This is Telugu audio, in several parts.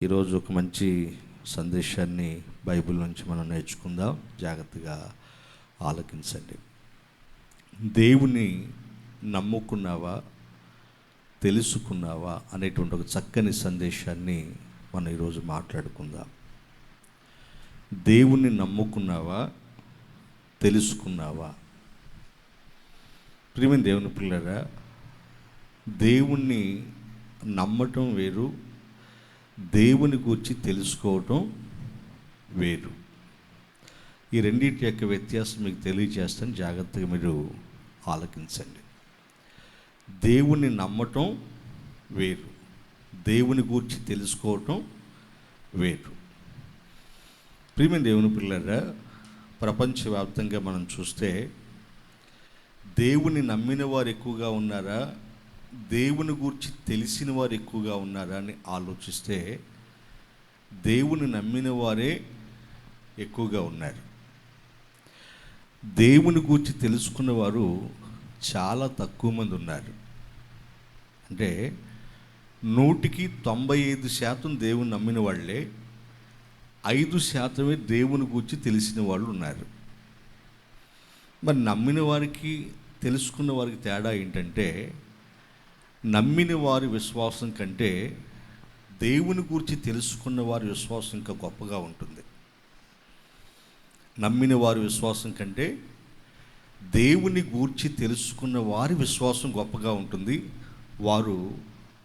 ఈరోజు ఒక మంచి సందేశాన్ని బైబిల్ నుంచి మనం నేర్చుకుందాం. జాగ్రత్తగా ఆలకించండి. దేవుని నమ్ముకున్నావా, తెలుసుకున్నావా అనేటువంటి ఒక చక్కని సందేశాన్ని మనం ఈరోజు మాట్లాడుకుందాం. దేవుని నమ్ముకున్నావా, తెలుసుకున్నావా? ప్రియమైన దేవుని పిల్లరా, దేవుణ్ణి నమ్మటం వేరు, దేవుని గురించి తెలుసుకోవటం వేరు. ఈ రెండింటి యొక్క వ్యత్యాసం మీకు తెలియజేస్తాను, జాగ్రత్తగా మీరు ఆలకించండి. దేవుని నమ్మటం వేరు, దేవుని గురించి తెలుసుకోవటం వేరు. ప్రియమైన దేవుని పిల్లరా, ప్రపంచవ్యాప్తంగా మనం చూస్తే దేవుని నమ్మిన వారు ఎక్కువగా ఉన్నారా, దేవుని గురించి తెలిసిన వారు ఎక్కువగా ఉన్నారా అని ఆలోచిస్తే దేవుని నమ్మిన వారే ఎక్కువగా ఉన్నారు. దేవుని గురించి తెలుసుకున్న వారు చాలా తక్కువ మంది ఉన్నారు. అంటే 100కి 95% దేవుని నమ్మిన వాళ్ళే, 5% దేవుని గురించి తెలిసిన వాళ్ళు ఉన్నారు. మరి నమ్మిన వారికి తెలుసుకున్న వారికి తేడా ఏంటంటే, నమ్మిన వారి విశ్వాసం కంటే దేవుని గురించి తెలుసుకున్న వారి విశ్వాసం ఇంకా గొప్పగా ఉంటుంది. నమ్మిన వారి విశ్వాసం కంటే దేవుని గూర్చి తెలుసుకున్న వారి విశ్వాసం గొప్పగా ఉంటుంది. వారు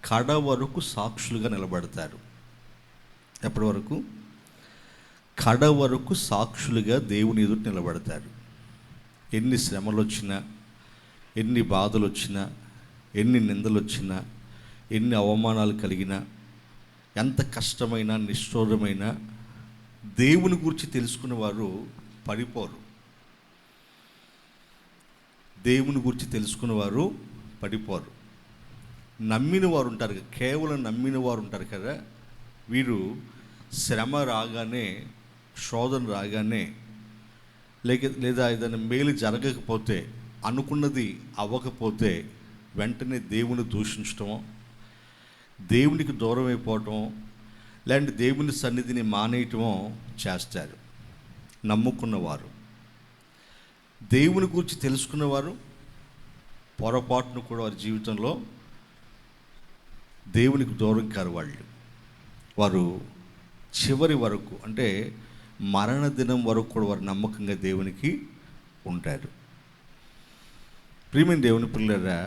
కడ వరకు సాక్షులుగా నిలబడతారు. ఎప్పటి వరకు? కడ వరకు సాక్షులుగా దేవుని ఎదుట నిలబడతారు. ఎన్ని శ్రమలు వచ్చినా, ఎన్ని బాధలు వచ్చినా, ఎన్ని నిందలు వచ్చినా, ఎన్ని అవమానాలు కలిగినా, ఎంత కష్టమైన నిష్ఠూరమైన దేవుని గురించి తెలుసుకున్న వారు పడిపోరు. దేవుని గురించి తెలుసుకున్న వారు పడిపోరు. నమ్మిన వారు ఉంటారు, కేవలం నమ్మిన వారు ఉంటారు కదా, వీరు శ్రమ రాగానే, శోధన రాగానే, లేదా ఏదైనా మేలు జరగకపోతే, అనుకున్నది అవ్వకపోతే వెంటనే దేవుని దూషించటమో, దేవునికి దూరం అయిపోవటం, లేదంటే దేవుని సన్నిధిని మానేయటమో చేస్తారు. నమ్ముకున్నవారు, దేవుని గురించి తెలుసుకున్నవారు పొరపాటును కూడా వారి జీవితంలో దేవునికి దూరం కారు. వారు చివరి వరకు, అంటే మరణ దినం వరకు కూడా వారు నమ్మకంగా దేవునికి ఉంటారు. ప్రియమైన దేవుని పిల్లరా,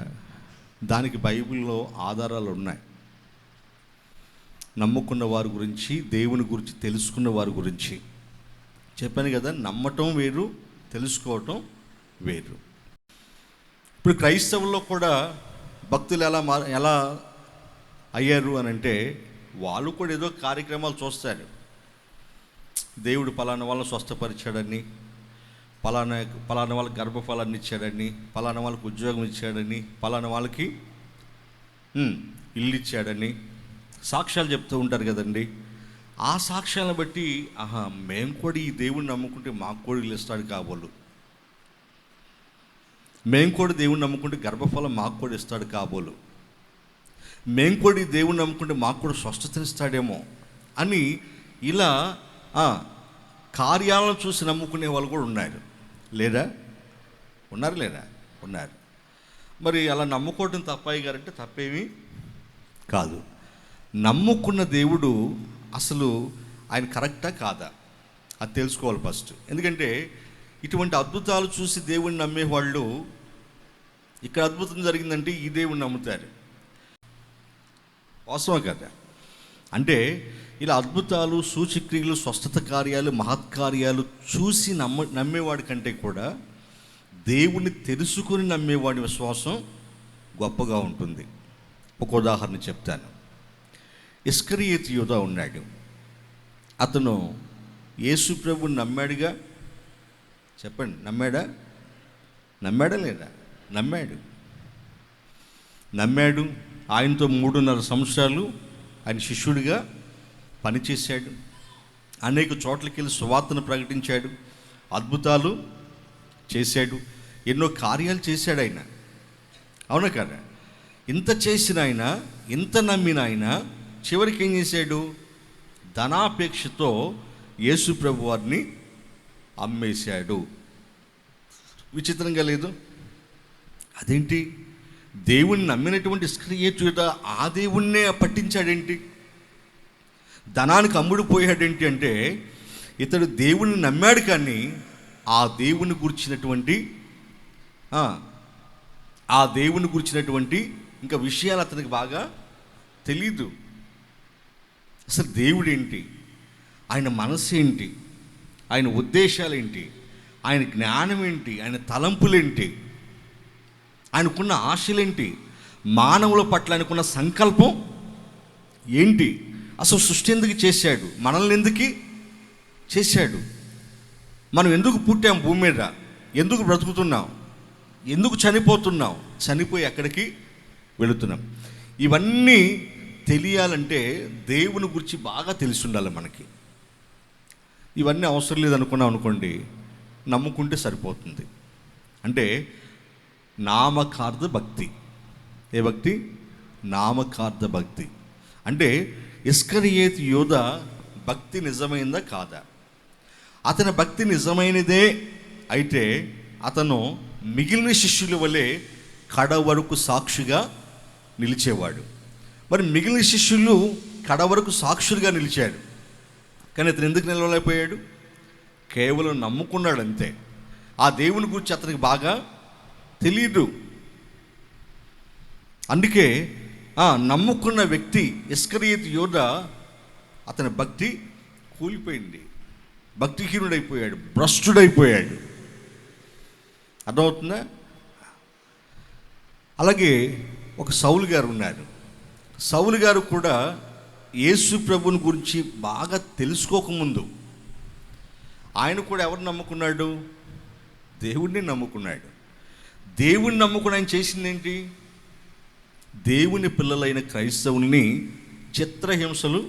దానికి బైబిల్లో ఆధారాలు ఉన్నాయి. నమ్ముకున్న వారి గురించి, దేవుని గురించి తెలుసుకున్న వారి గురించి చెప్పాను కదా. నమ్మటం వేరు, తెలుసుకోవటం వేరు. ఇప్పుడు క్రైస్తవుల్లో కూడా భక్తులు ఎలా అయ్యారు అని అంటే, వాళ్ళు కూడా ఏదో కార్యక్రమాలు చూస్తారు. దేవుడు పలానా వాళ్ళని స్వస్థపరిచాడని, పలానా వాళ్ళకి గర్భఫలాన్ని ఇచ్చాడని, పలానా వాళ్ళకి ఉద్యోగం ఇచ్చాడని, పలానా వాళ్ళకి ఇల్లు ఇచ్చాడని సాక్ష్యాలు చెప్తూ ఉంటారు కదండి. ఆ సాక్ష్యాలను బట్టి మేము కూడా ఈ దేవుడిని నమ్ముకుంటే మాకు కూడా ఇల్లు ఇస్తాడు కాబోలు, మేము కూడా దేవుడిని నమ్ముకుంటే గర్భఫలం మాకు కూడా ఇస్తాడు కాబోలు, మేము కూడా ఈ దేవుడిని నమ్ముకుంటే మాకు కూడా స్వస్థతనిస్తాడేమో అని ఇలా కార్యాలను చూసి నమ్ముకునే వాళ్ళు కూడా ఉన్నారు. లేదా? ఉన్నారు. మరి అలా నమ్ముకోవటం తప్పయ్య గారంటే తప్పేమీ కాదు. నమ్ముకున్న దేవుడు అసలు ఆయన కరెక్టా కాదా అది తెలుసుకోవాలి ఫస్ట్. ఎందుకంటే ఇటువంటి అద్భుతాలు చూసి దేవుడిని నమ్మేవాళ్ళు, ఇక్కడ అద్భుతం జరిగిందంటే ఈ దేవుడిని నమ్ముతారు. వాస్తవం కదా? అంటే ఇలా అద్భుతాలు, సూచక్రియలు, స్వస్థత కార్యాలు, మహత్కార్యాలు చూసి నమ్మేవాడి కంటే కూడా దేవుణ్ణి తెలుసుకుని నమ్మేవాడి విశ్వాసం గొప్పగా ఉంటుంది. ఒక ఉదాహరణ చెప్తాను. ఇస్కరియోతు యూదా ఉన్నాడు. అతను యేసు ప్రభువుని నమ్మాడుగా. చెప్పండి, నమ్మాడా లేదా? నమ్మాడు. ఆయనతో 3.5 సంవత్సరాలు ఆయన శిష్యుడిగా పనిచేశాడు. అనేక చోట్లకి వెళ్ళి సువార్తను ప్రకటించాడు, అద్భుతాలు చేశాడు, ఎన్నో కార్యాలు చేశాడు ఆయన. అవునా కదా? ఇంత చేసిన ఆయన, ఇంత నమ్మిన ఆయన చివరికి ఏం చేశాడు? ధనాపేక్షతో యేసు ప్రభు వారిని అమ్మేశాడు. విచిత్రంగా లేదు? అదేంటి, దేవుణ్ణి నమ్మినటువంటి ఇస్కరియోతు యూదా ఆ దేవుణ్ణే పట్టించాడేంటి? ధనానికి అమ్ముడు పోయాడేంటి అంటే, ఇతడు దేవుణ్ణి నమ్మాడు కానీ ఆ దేవుని గురించినటువంటి ఇంకా విషయాలు అతనికి బాగా తెలీదు. అసలు దేవుడు ఏంటి, ఆయన మనసు ఏంటి, ఆయన ఉద్దేశాలు ఏంటి, ఆయన జ్ఞానం ఏంటి, ఆయన తలంపులేంటి, ఆయనకున్న ఆశలేంటి, మానవుల పట్ల ఆయనకున్న సంకల్పం ఏంటి, అసలు సృష్టి ఎందుకు చేశాడు, మనల్ని ఎందుకు చేశాడు, మనం ఎందుకు పుట్టాం భూమి మీద, ఎందుకు బ్రతుకుతున్నాం, ఎందుకు చనిపోతున్నాం, చనిపోయి ఎక్కడికి వెళుతున్నాం, ఇవన్నీ తెలియాలంటే దేవుని గురించి బాగా తెలిసి ఉండాలి మనకి. ఇవన్నీ అవసరం లేదనుకున్నాం అనుకోండి, నమ్ముకుంటే సరిపోతుంది. అంటే నామకార్థ భక్తి. ఏ భక్తి? నామకార్థ భక్తి. అంటే ఇస్కరియోతు యూదా భక్తి నిజమైందా కాదా? అతని భక్తి నిజమైనదే అయితే అతను మిగిలిన శిష్యుల వలె కడ వరకు సాక్షిగా నిలిచేవాడు. మరి మిగిలిన శిష్యులు కడ వరకు సాక్షులుగా నిలిచాడు, కానీ అతను ఎందుకు నిలవలేకపోయాడు? కేవలం నమ్ముకున్నాడు అంతే. ఆ దేవుని గురించి అతనికి బాగా తెలియదు. అందుకే నమ్ముకున్న వ్యక్తి ఇస్కరియోతు యూదా అతని భక్తి కూలిపోయింది, భక్తిహీనుడైపోయాడు, భ్రష్టుడైపోయాడు. అర్థమవుతుందా? అలాగే ఒక సౌలు గారు ఉన్నారు. సౌలు గారు కూడా యేసు ప్రభుని గురించి బాగా తెలుసుకోకముందు ఆయన కూడా ఎవరు నమ్ముకున్నాడు? దేవుణ్ణి నమ్ముకున్నాడు. దేవుణ్ణి నమ్ముకుని ఆయన చేసిందేంటి? దేవుని పిల్లలైన క్రైస్తవుల్ని చిత్రహింసలు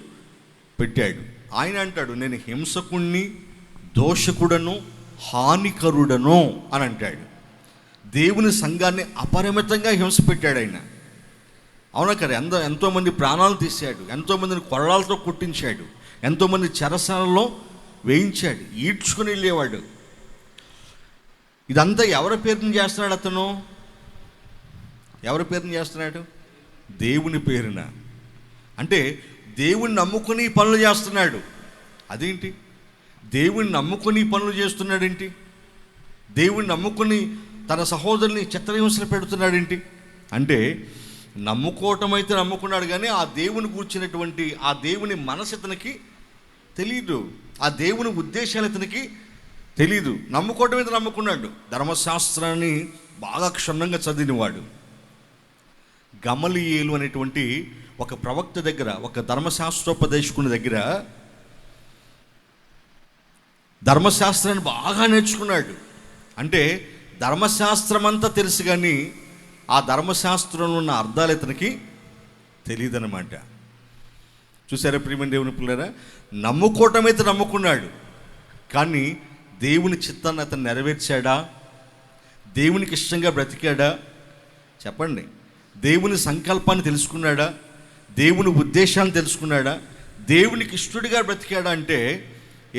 పెట్టాడు. ఆయన అంటాడు, నేను హింసకుణ్ణి, దోషకుడను, హానికరుడను అని అంటాడు. దేవుని సంఘాన్ని అపరిమితంగా హింస పెట్టాడు ఆయన. అవునా కదా? ఎంతోమంది ప్రాణాలు తీశాడు, ఎంతోమందిని కొరడాలతో కొట్టించాడు, ఎంతోమంది చెరసాలలో వేయించాడు, ఈడ్చుకుని వెళ్ళేవాడు. ఇదంతా ఎవరి పేరుని చేస్తున్నాడు అతను? ఎవరి పేరుని చేస్తున్నాడు? దేవుని పేరున. అంటే దేవుని నమ్ముకుని పనులు చేస్తున్నాడు. అదేంటి? దేవుని నమ్ముకుని పనులు చేస్తున్నాడేంటి? దేవుని నమ్ముకుని తన సహోదరుని చిత్రహింసలు పెడుతున్నాడేంటి? అంటే నమ్ముకోవటం అయితే నమ్ముకున్నాడు, కానీ ఆ దేవుని కూర్చున్నటువంటి ఆ దేవుని మనసు ఇతనికి తెలీదు, ఆ దేవుని ఉద్దేశాలు ఇతనికి తెలీదు. నమ్ముకోవటం అయితే నమ్ముకున్నాడు. ధర్మశాస్త్రాన్ని బాగా క్షుణ్ణంగా చదివినవాడు. గమలీయేలు అనేటువంటి ఒక ప్రవక్త దగ్గర, ఒక ధర్మశాస్త్రోపదేశకుని దగ్గర ధర్మశాస్త్రాన్ని బాగా నేర్చుకున్నాడు. అంటే ధర్మశాస్త్రం అంతా తెలుసు, కానీ ఆ ధర్మశాస్త్రంలో ఉన్న అర్థాలు ఇతనికి తెలియదన్నమాట. చూసారా ప్రియమైన దేవుని పిల్లరా? నమ్ముకోవటం అయితే నమ్ముకున్నాడు, కానీ దేవుని చిత్తాన్ని అతను నెరవేర్చాడా? దేవునికి ఇష్టంగా బ్రతికాడా? చెప్పండి. దేవుని సంకల్పాన్ని తెలుసుకున్నాడా? దేవుని ఉద్దేశాన్ని తెలుసుకున్నాడా? దేవునికి ఇష్టడిగా బ్రతికాడా? అంటే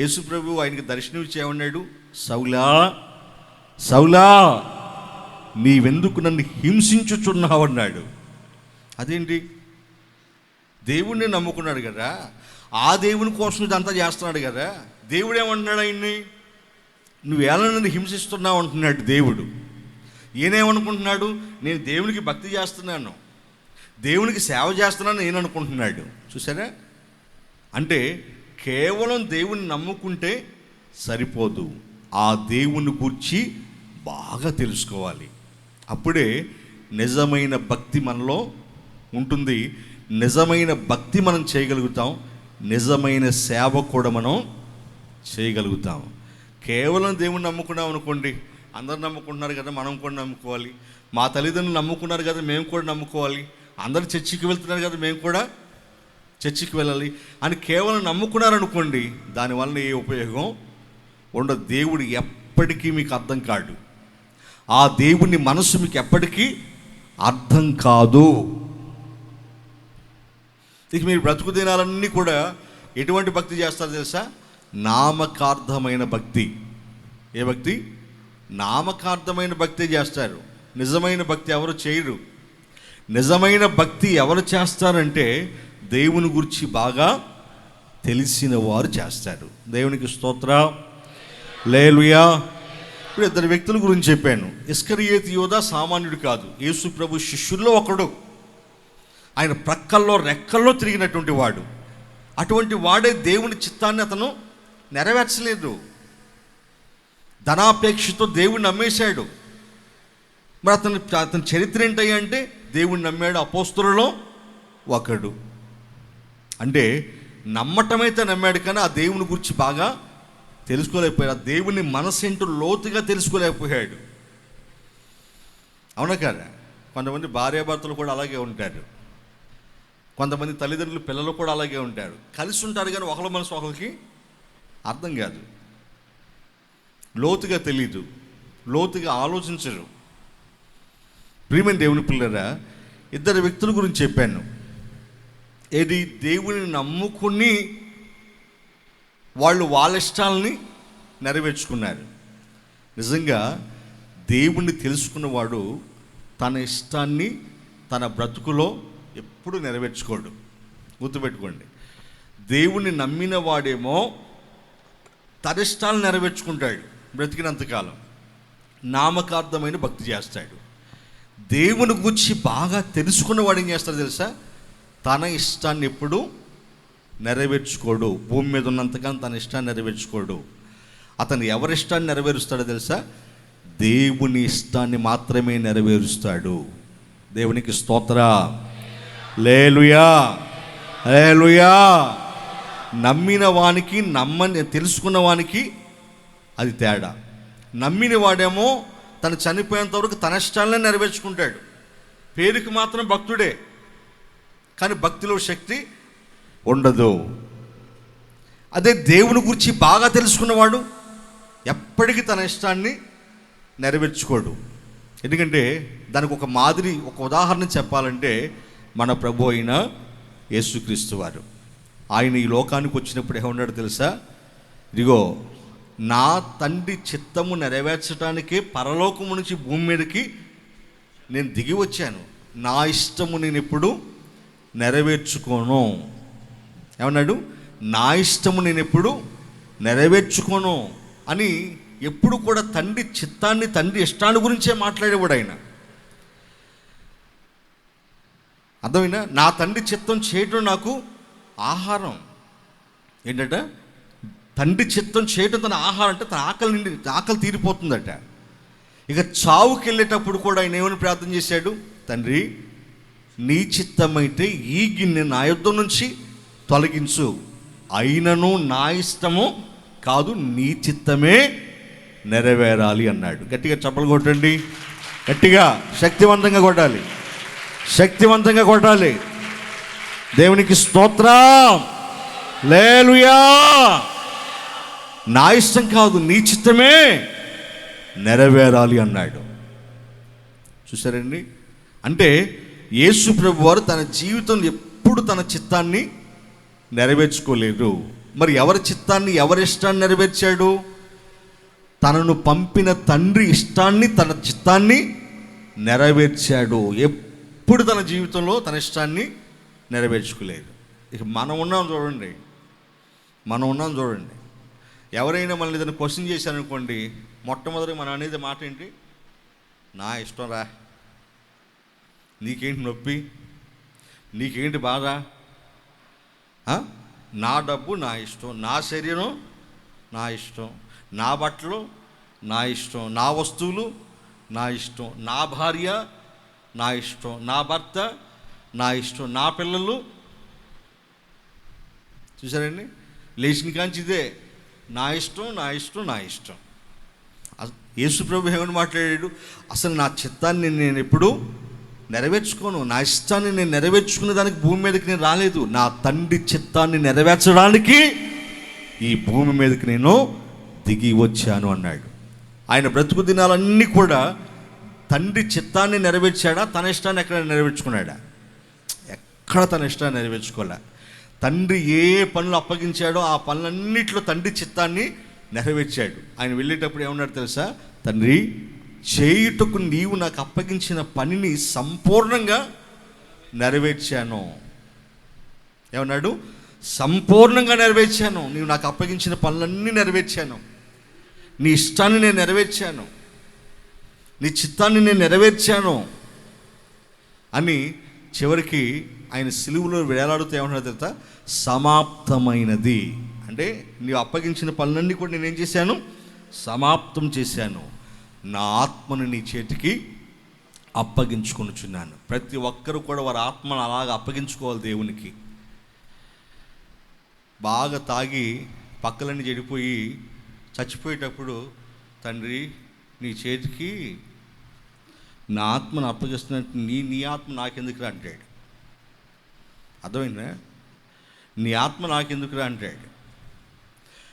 యేసు ప్రభు ఆయనకి దర్శనం ఇచ్చి ఏమన్నాడు? సౌలా సౌలా, నీవెందుకు నన్ను హింసించుచున్నావు అన్నాడు. అదేంటి? దేవుణ్ణి నమ్ముకున్నాడు కదా, ఆ దేవుని కోసం ఇదంతా చేస్తున్నాడు కదా. దేవుడు ఏమంటున్నాడు ఆయన్ని? నువ్వు ఎలా నన్ను హింసిస్తున్నావు అంటున్నాడు దేవుడు. ఈయనేమనుకుంటున్నాడు? నేను దేవునికి భక్తి చేస్తున్నాను, దేవునికి సేవ చేస్తున్నాను నేను అనుకుంటున్నాడు. చూసారా? అంటే కేవలం దేవుని నమ్ముకుంటే సరిపోదు, ఆ దేవుని గురించి బాగా తెలుసుకోవాలి. అప్పుడే నిజమైన భక్తి మనలో ఉంటుంది. నిజమైన భక్తి మనం చేయగలుగుతాం, నిజమైన సేవ కూడా మనం చేయగలుగుతాం. కేవలం దేవుని నమ్ముకున్నాం అనుకోండి, అందరు నమ్ముకుంటున్నారు కదా మనం కూడా నమ్ముకోవాలి, మా తల్లిదండ్రులు నమ్ముకున్నారు కదా మేము కూడా నమ్ముకోవాలి, అందరు చర్చికి వెళ్తున్నారు కదా మేము కూడా చర్చికి వెళ్ళాలి అని కేవలం నమ్ముకున్నారనుకోండి, దానివల్ల ఏ ఉపయోగం ఉండదు. దేవుడు ఎప్పటికీ మీకు అర్థం కాడు, ఆ దేవుని మనసు మీకు ఎప్పటికీ అర్థం కాదు. ఇక మీరు బ్రతుకు దినాలన్నీ కూడా ఎటువంటి భక్తి చేస్తారో తెలుసా? నామకార్థమైన భక్తి. ఏ భక్తి? నామకార్థమైన భక్తి చేస్తారు. నిజమైన భక్తి ఎవరు చేయరు. నిజమైన భక్తి ఎవరు చేస్తారంటే దేవుని గురించి బాగా తెలిసిన వారు చేస్తారు. దేవునికి స్తోత్రం, హల్లెలూయా. ఇప్పుడు ఇద్దరు వ్యక్తుల గురించి చెప్పాను. ఇస్కరియోతు యోధా సామాన్యుడు కాదు, యేసు ప్రభు శిష్యుల్లో ఒకడు. ఆయన ప్రక్కల్లో రెక్కల్లో తిరిగినటువంటి వాడు. అటువంటి వాడే దేవుని చిత్తాన్ని అతను నెరవేర్చలేదు. ధనాపేక్షతో దేవుణ్ణి నమ్మేశాడు. మరి అతని చరిత్ర ఏంటయ్యా అంటే దేవుణ్ణి నమ్మాడు, అపోస్తలులో ఒకడు. అంటే నమ్మటమైతే నమ్మాడు, కానీ ఆ దేవుని గురించి బాగా తెలుసుకోలేకపోయాడు. ఆ దేవుని మనసేంటో లోతుగా తెలుసుకోలేకపోయాడు. అవునా కదా? కొంతమంది భార్యాభర్తలు కూడా అలాగే ఉంటారు. కొంతమంది తల్లిదండ్రులు పిల్లలు కూడా అలాగే ఉంటారు. కలిసి ఉంటారు కానీ ఒకళ్ళ మనసు ఒకరికి అర్థం కాదు. లోతుగా తెలీదు, లోతుగా ఆలోచించరు. ప్రియమైన దేవుని పిల్లరా, ఇద్దరు వ్యక్తుల గురించి చెప్పాను. ఏది? దేవుని నమ్ముకుని వాళ్ళు వాళ్ళ ఇష్టాలని నెరవేర్చుకున్నారు. నిజంగా దేవుణ్ణి తెలుసుకున్నవాడు తన ఇష్టాన్ని తన బ్రతుకులో ఎప్పుడు నెరవేర్చుకోడు. గుర్తుపెట్టుకోండి. దేవుణ్ణి నమ్మిన వాడేమో తన ఇష్టాలను నెరవేర్చుకుంటాడు బ్రతికినంతకాలం, నామకార్థమైన భక్తి చేస్తాడు. దేవుని గురించి బాగా తెలుసుకున్నవాడు ఏం చేస్తాడు తెలుసా? తన ఇష్టాన్ని ఎప్పుడు నెరవేర్చుకోడు. భూమి మీద ఉన్నంతకాలం తన ఇష్టాన్ని నెరవేర్చుకోడు. అతను ఎవరి ఇష్టాన్ని నెరవేరుస్తాడో తెలుసా? దేవుని ఇష్టాన్ని మాత్రమే నెరవేరుస్తాడు. దేవునికి స్తోత్రం, హల్లెలూయా, హల్లెలూయా. నమ్మిన వానికి తెలుసుకున్న వానికి అది తేడా. నమ్మిన వాడేమో తను చనిపోయేంత వరకు తన ఇష్టాలనే నెరవేర్చుకుంటాడు. పేరుకి మాత్రం భక్తుడే, కానీ భక్తిలో శక్తి ఉండదు. అదే దేవుని గురించి బాగా తెలుసుకున్నవాడు ఎప్పటికీ తన ఇష్టాన్ని నెరవేర్చుకోడు. ఎందుకంటే దానికి ఒక మాదిరి, ఒక ఉదాహరణ చెప్పాలంటే మన ప్రభు అయిన యేసుక్రీస్తు వారు. ఆయన ఈ లోకానికి వచ్చినప్పుడు ఏమన్నాడు తెలుసా? ఇదిగో నా తండ్రి చిత్తము నెరవేర్చడానికే పరలోకము నుంచి భూమి మీదకి నేను దిగి వచ్చాను. నా ఇష్టము నేను ఎప్పుడు నెరవేర్చుకోను. ఏమన్నాడు? నా ఇష్టము నేను ఎప్పుడు నెరవేర్చుకోను అని ఎప్పుడు కూడా తండ్రి చిత్తాన్ని, తండ్రి ఇష్టాన్ని గురించే మాట్లాడేవాడు ఆయన. అర్థమైనా? నా తండ్రి చిత్తం చేయటం నాకు ఆహారం. ఏంటట? తండ్రి చిత్తం చేయటం తన ఆహారం. అంటే తన ఆకలి తీరిపోతుందట. ఇక చావుకి వెళ్ళేటప్పుడు కూడా ఆయన ఏమని ప్రార్థన చేశాడు? తండ్రి, నీ చిత్తమైతే ఈ గిన్నె నా యొద్ద నుంచి తొలగించు, అయినను నా ఇష్టము కాదు నీ చిత్తమే నెరవేరాలి అన్నాడు. గట్టిగా చప్పలు కొట్టండి, గట్టిగా శక్తివంతంగా కొట్టాలి, శక్తివంతంగా కొట్టాలి. దేవునికి స్తోత్రం, హల్లెలూయా. నా ఇష్టం కాదు నీ చిత్తమే నెరవేరాలి అన్నాడు. చూసారండి? అంటే యేసు ప్రభు వారు తన జీవితంలో ఎప్పుడు తన చిత్తాన్ని నెరవేర్చుకోలేదు. మరి ఎవరి చిత్తాన్ని, ఎవరి ఇష్టాన్ని నెరవేర్చాడు? తనను పంపిన తండ్రి ఇష్టాన్ని, తన చిత్తాన్ని నెరవేర్చాడు. ఎప్పుడు తన జీవితంలో తన ఇష్టాన్ని నెరవేర్చుకోలేదు. ఇక మనం ఉన్నాం చూడండి. ఎవరైనా మనల్ని ఏదైనా క్వశ్చన్ చేశారనుకోండి, మొట్టమొదటి మనం అనేది మాట ఏంటి? నా ఇష్టం రా, నీకేంటి నొప్పి, నీకేంటి బాధ, నా డబ్బు నా ఇష్టం, నా శరీరం నా ఇష్టం, నా బట్టలు నా ఇష్టం, నా వస్తువులు నా ఇష్టం, నా భార్య నా ఇష్టం, నా భర్త నా ఇష్టం, నా పిల్లలు. చూసారండి? లేచిన కాంచి ఇదే నా ఇష్టం, నా ఇష్టం, నా ఇష్టం. యేసు ప్రభు ఏమని మాట్లాడాడు? అసలు నా చిత్తాన్ని నేను ఎప్పుడు నెరవేర్చుకోను, నా ఇష్టాన్ని నేను నెరవేర్చుకునే దానికి భూమి మీదకి నేను రాలేదు. నా తండ్రి చిత్తాన్ని నెరవేర్చడానికి ఈ భూమి మీదకి నేను దిగి వచ్చాను అన్నాడు. ఆయన బ్రతుకు దినాలన్నీ కూడా తండ్రి చిత్తాన్ని నెరవేర్చాడా? తన ఇష్టాన్ని ఎక్కడ నెరవేర్చుకున్నాడా? ఎక్కడ తన ఇష్టాన్ని నెరవేర్చుకోలే. తండ్రి ఏ పనులు అప్పగించాడో ఆ పనులన్నింటిలో తండ్రి చిత్తాన్ని నెరవేర్చాడు. ఆయన వెళ్ళేటప్పుడు ఏమన్నాడు తెలుసా? తండ్రి, చేయుటకు నీవు నాకు అప్పగించిన పనిని సంపూర్ణంగా నెరవేర్చాను. ఏమన్నాడు? సంపూర్ణంగా నెరవేర్చాను. నీవు నాకు అప్పగించిన పనులన్నీ నెరవేర్చాను. నీ ఇష్టాన్ని నేను నెరవేర్చాను, నీ చిత్తాన్ని నేను నెరవేర్చాను అని చివరికి ఆయన సిలువలో వేలాడుతూ ఏమన్నాడు తెలుసా? సమాప్తమైనది. అంటే నీవు అప్పగించిన పనులన్నీ కూడా నేనేం చేశాను? సమాప్తం చేశాను. నా ఆత్మను నీ చేతికి అప్పగించుకొనుచున్నాను. ప్రతి ఒక్కరు కూడా వారి ఆత్మను అలాగ అప్పగించుకోవాలి దేవునికి. బాగా తాగి పక్కలన్నీ చెడిపోయి చచ్చిపోయేటప్పుడు, తండ్రి నీ చేతికి నా ఆత్మను అప్పగిస్తున్నట్టు నీ ఆత్మ నాకెందుకురా అంటాడు. అర్థమైందా? నీ ఆత్మ నాకెందుకురా అంటాడు.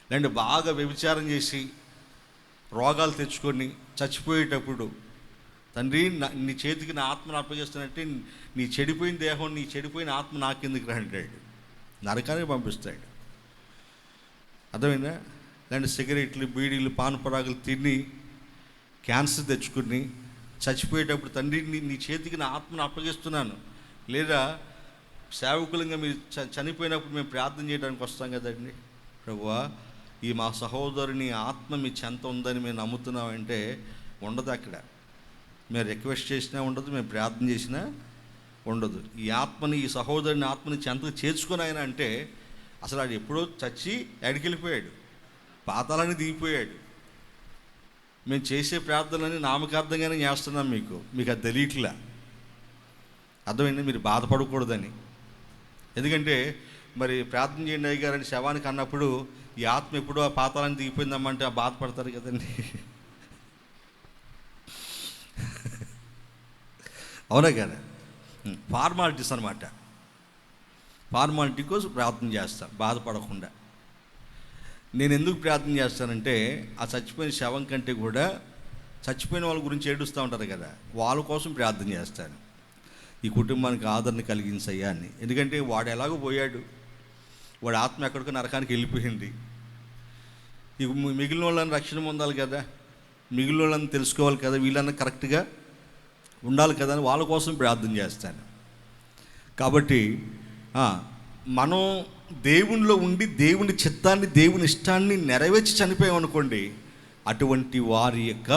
లేదంటే బాగా వ్యభిచారం చేసి రోగాలు తెచ్చుకొని చచ్చిపోయేటప్పుడు, తండ్రి నీ చేతికి నా ఆత్మను అప్పగిస్తున్నట్టే నీ చెడిపోయిన దేహం, నీ చెడిపోయిన ఆత్మ నాకెందుకురా అంటాడు. నరకానికి పంపిస్తాడు. అర్థమైందా? లేదంటే సిగరెట్లు, బీడీలు, పానపరాగులు తిని క్యాన్సర్ తెచ్చుకుని చచ్చిపోయేటప్పుడు, తండ్రి నీ చేతికి నా ఆత్మను అప్పగిస్తున్నాను. లేదా సేవకులంగా మీరు చనిపోయినప్పుడు మేము ప్రార్థన చేయడానికి వస్తాం కదండి, ప్రభువా ఈ మా సహోదరుని ఆత్మ మీ చెంత ఉందని మేము నమ్ముతున్నామంటే ఉండదు. అక్కడ మేము రిక్వెస్ట్ చేసినా ఉండదు, మేము ప్రార్థన చేసినా ఉండదు. ఈ ఆత్మని, ఈ సహోదరుని ఆత్మని చెంతకు చేర్చుకొని ఆయన అంటే అసలు ఆడు ఎప్పుడో చచ్చి ఎడికెళ్ళిపోయాడు, పాతాలని దిగిపోయాడు. మేము చేసే ప్రార్థనలని నామకార్థంగానే చేస్తున్నాం. మీకు అది తెలియట్లా. అర్థమైంది? మీరు బాధపడకూడదని. ఎందుకంటే మరి ప్రార్థన చేయండి అయ్య గారని శవానికి అన్నప్పుడు ఈ ఆత్మ ఎప్పుడో ఆ పాతాలని దిగిపోయిందమ్మంటే ఆ బాధపడతారు కదండి. అవునా కదా? ఫార్మాలిటీస్ అనమాట. ఫార్మాలిటీ కోసం ప్రార్థన చేస్తాను బాధపడకుండా. నేను ఎందుకు ప్రార్థన చేస్తానంటే, ఆ చచ్చిపోయిన శవం కంటే కూడా చచ్చిపోయిన వాళ్ళ గురించి ఏడుస్తూ ఉంటారు కదా, వాళ్ళ కోసం ప్రార్థన చేస్తాను. ఈ కుటుంబానికి ఆదరణ కలిగించయ్యా అని. ఎందుకంటే వాడు ఎలాగో పోయాడు, వాడి ఆత్మ ఎక్కడికో నరకానికి వెళ్ళిపోయింది. ఇక మిగిలిన వాళ్ళని రక్షణ పొందాలి కదా, మిగిలిన వాళ్ళని తెలుసుకోవాలి కదా, వీళ్ళన్నా కరెక్ట్గా ఉండాలి కదా అని వాళ్ళ కోసం ప్రార్థన చేస్తాను. కాబట్టి మనం దేవునిలో ఉండి దేవుని చిత్తాన్ని, దేవుని ఇష్టాన్ని నెరవేర్చి చనిపోయామనుకోండి, అటువంటి వారి యొక్క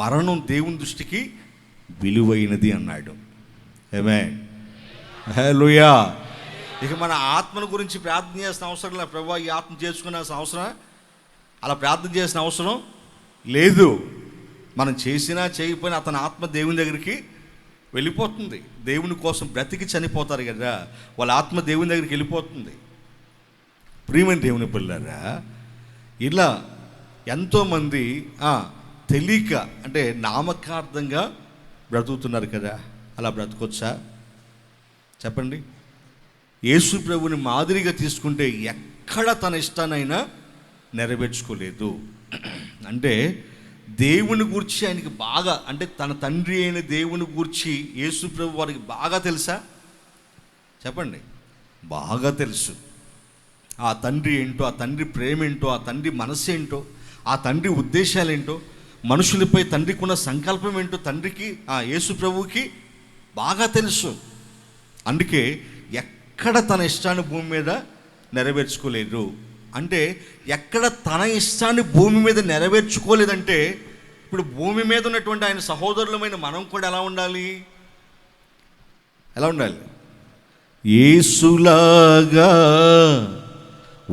మరణం దేవుని దృష్టికి విలువైనది అన్నాడు. ఆమేన్, హల్లెలూయా. ఇక మన ఆత్మను గురించి ప్రార్థన చేసిన అవసరం లేదు. ప్రభువా ఈ ఆత్మ చేర్చుకునేసిన అవసరం, అలా ప్రార్థన చేసిన అవసరం లేదు. మనం చేసినా చేయకపోయినా అతని ఆత్మ దేవుని దగ్గరికి వెళ్ళిపోతుంది. దేవుని కోసం బ్రతికి చనిపోతారు కదా, వాళ్ళ ఆత్మ దేవుని దగ్గరికి వెళ్ళిపోతుంది. ప్రియమైన దేవుని పిల్లరా, ఇలా ఎంతోమంది తెలియక అంటే నామకార్థంగా బ్రతుకుతున్నారు కదా. అలా బ్రతకొచ్చా చెప్పండి? యేసు ప్రభుని మాదిరిగా తీసుకుంటే ఎక్కడ తన ఇష్టానైనా నెరవేర్చుకోలేదు. అంటే దేవుని గూర్చి ఆయనకి బాగా, అంటే తన తండ్రి అయిన దేవుని గూర్చి యేసు ప్రభు వారికి బాగా తెలుసా చెప్పండి? బాగా తెలుసు. ఆ తండ్రి ఏంటో, ఆ తండ్రి ప్రేమ ఏంటో, ఆ తండ్రి మనసు ఏంటో, ఆ తండ్రి ఉద్దేశాలు ఏంటో, మనుషులపై తండ్రికి ఉన్న సంకల్పం ఏంటో తండ్రికి, ఆ యేసు ప్రభువుకి బాగా తెలుసు. అందుకే ఎక్కడ తన ఇష్టాన్ని భూమి మీద నెరవేర్చుకోలేదు. అంటే ఎక్కడ తన ఇష్టాన్ని భూమి మీద నెరవేర్చుకోలేదంటే, ఇప్పుడు భూమి మీద ఉన్నటువంటి ఆయన సహోదరులమైన మనం కూడా ఎలా ఉండాలి? ఎలా ఉండాలి? యేసులాగా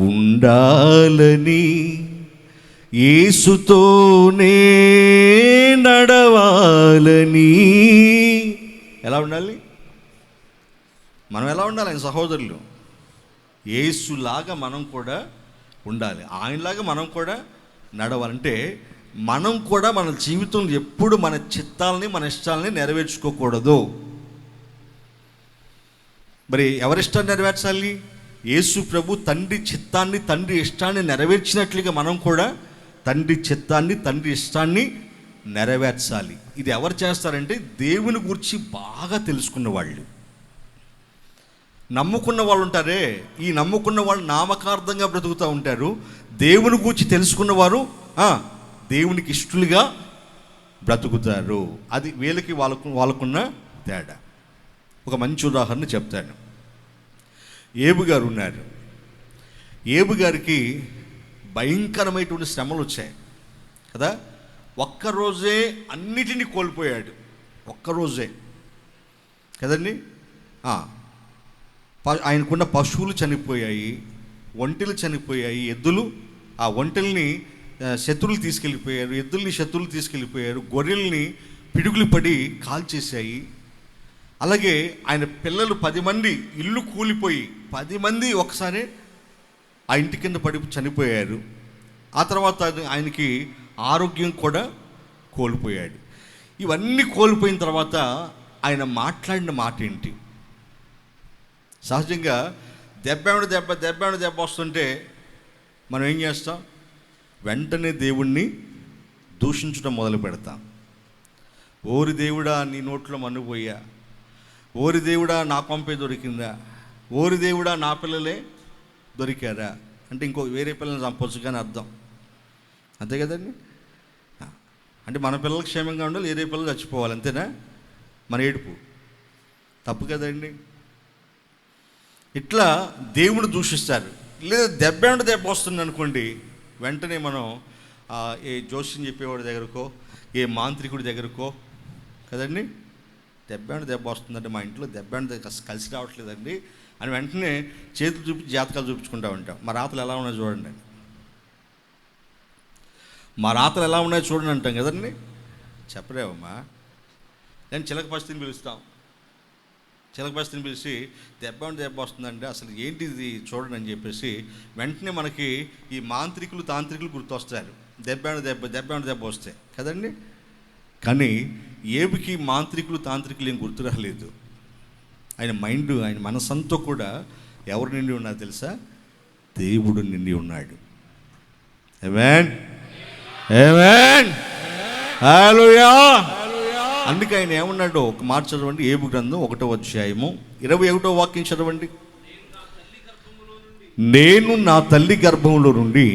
ఉండాలని, యేసుతోనే నడవాలని. ఎలా ఉండాలి? మనం ఎలా ఉండాలి? ఆయన సహోదరులు యేసులాగా మనం కూడా ఉండాలి. ఆయనలాగా మనం కూడా నడవాలంటే మనం కూడా మన జీవితంలో ఎప్పుడు మన చిత్తాలని, మన ఇష్టాలని నెరవేర్చుకోకూడదు. మరి ఎవరిష్టాన్ని నెరవేర్చాలి? యేసు ప్రభు తండ్రి చిత్తాన్ని, తండ్రి ఇష్టాన్ని నెరవేర్చినట్లుగా మనం కూడా తండ్రి చిత్తాన్ని, తండ్రి ఇష్టాన్ని నెరవేర్చాలి. ఇది ఎవరు చేస్తారంటే దేవుని గురించి బాగా తెలుసుకున్న వాళ్ళు. నమ్ముకున్న వాళ్ళు ఉంటారే, ఈ నమ్ముకున్న వాళ్ళు నామకార్థంగా బ్రతుకుతూ ఉంటారు. దేవుని గూర్చి తెలుసుకున్న వారు దేవునికి ఇష్టలుగా బ్రతుకుతారు. అది వీళ్ళకి వాళ్ళకున్న తేడా. ఒక మంచి ఉదాహరణ చెప్తాను. ఏబు గారు ఉన్నారు. ఏబు గారికి భయంకరమైనటువంటి శ్రమలు వచ్చాయి కదా. ఒక్కరోజే అన్నిటినీ కోల్పోయాడు, ఒక్కరోజే కదండి. ఆయనకున్న పశువులు చనిపోయాయి, ఒంటెలు చనిపోయాయి, ఎద్దులు, ఆ ఒంటెల్ని శత్రువులు తీసుకెళ్ళిపోయారు, ఎద్దుల్ని శత్రువులు తీసుకెళ్ళిపోయారు, గొర్రెల్ని పిడుగులు పడి కాల్చేశాయి. అలాగే ఆయన పిల్లలు 10 మంది, ఇల్లు కూలిపోయి 10 మంది ఒకసారి ఆ ఇంటి కింద పడి చనిపోయారు. ఆ తర్వాత ఆయనకి ఆరోగ్యం కూడా కోల్పోయాడు. ఇవన్నీ కోల్పోయిన తర్వాత ఆయన మాట్లాడిన మాట ఏంటి? సహజంగా దెబ్బ వస్తుంటే మనం ఏం చేస్తాం? వెంటనే దేవుణ్ణి దూషించడం మొదలు పెడతాం. ఓరి దేవుడా నీ నోట్లో మన్నుపోయా, ఓరి దేవుడా నా కొంపే దొరికిందా, ఓరి దేవుడా నా పిల్లలే దొరికారా అంటే ఇంకో వేరే పిల్లల్ని చంపొచ్చు కానీ అర్థం అంతే కదండి. అంటే మన పిల్లలు క్షేమంగా ఉండాలి, వేరే పిల్లలు చచ్చిపోవాలి, అంతేనా? మన ఏడుపు తప్పు కదండి. ఇట్లా దేవుని దూషిస్తారు. లేదా దెబ్బ వస్తుంది అనుకోండి, వెంటనే మనం ఏ జోస్యం చెప్పేవాడి దగ్గరకో, ఏ మాంత్రికుడి దగ్గరకో కదండి, దెబ్బ వస్తుందంటే మా ఇంట్లో కలిసి రావట్లేదండి అని వెంటనే చేతులు చూపించి జాతకాలు చూపించుకుంటూ ఉంటాం. మా రాతలు ఎలా ఉన్నాయో చూడండి, మా రాతలు ఎలా ఉన్నాయో చూడండి అంటాం కదండి. చెప్పలేవమ్మా. నేను చిలక పరిస్థితిని పిలుస్తాం, చిలక పరిస్థితిని పిలిచి దెబ్బ వస్తుందంటే అసలు ఏంటిది చూడండి అని చెప్పేసి వెంటనే మనకి ఈ మాంత్రికులు తాంత్రికులు గుర్తొస్తారు. దెబ్బ వస్తాయి కదండి. కానీ ఏబుకి మాంత్రికులు తాంత్రికులు ఏం గుర్తు రాలేదు. ఆయన మైండ్, ఆయన మనసంతా కూడా ఎవరు నిండి ఉన్నారు తెలుసా? దేవుడు నిండి ఉన్నాడు. ఆమేన్, ఆమేన్, హల్లెలూయా. అందుకే ఆయన ఏమన్నాడు? ఒక మాట చదవండి, ఏబు గ్రంథం 1వ అధ్యాయము 21వ వాక్యం చదవండి. నేను నా తల్లి గర్భంలో నుండి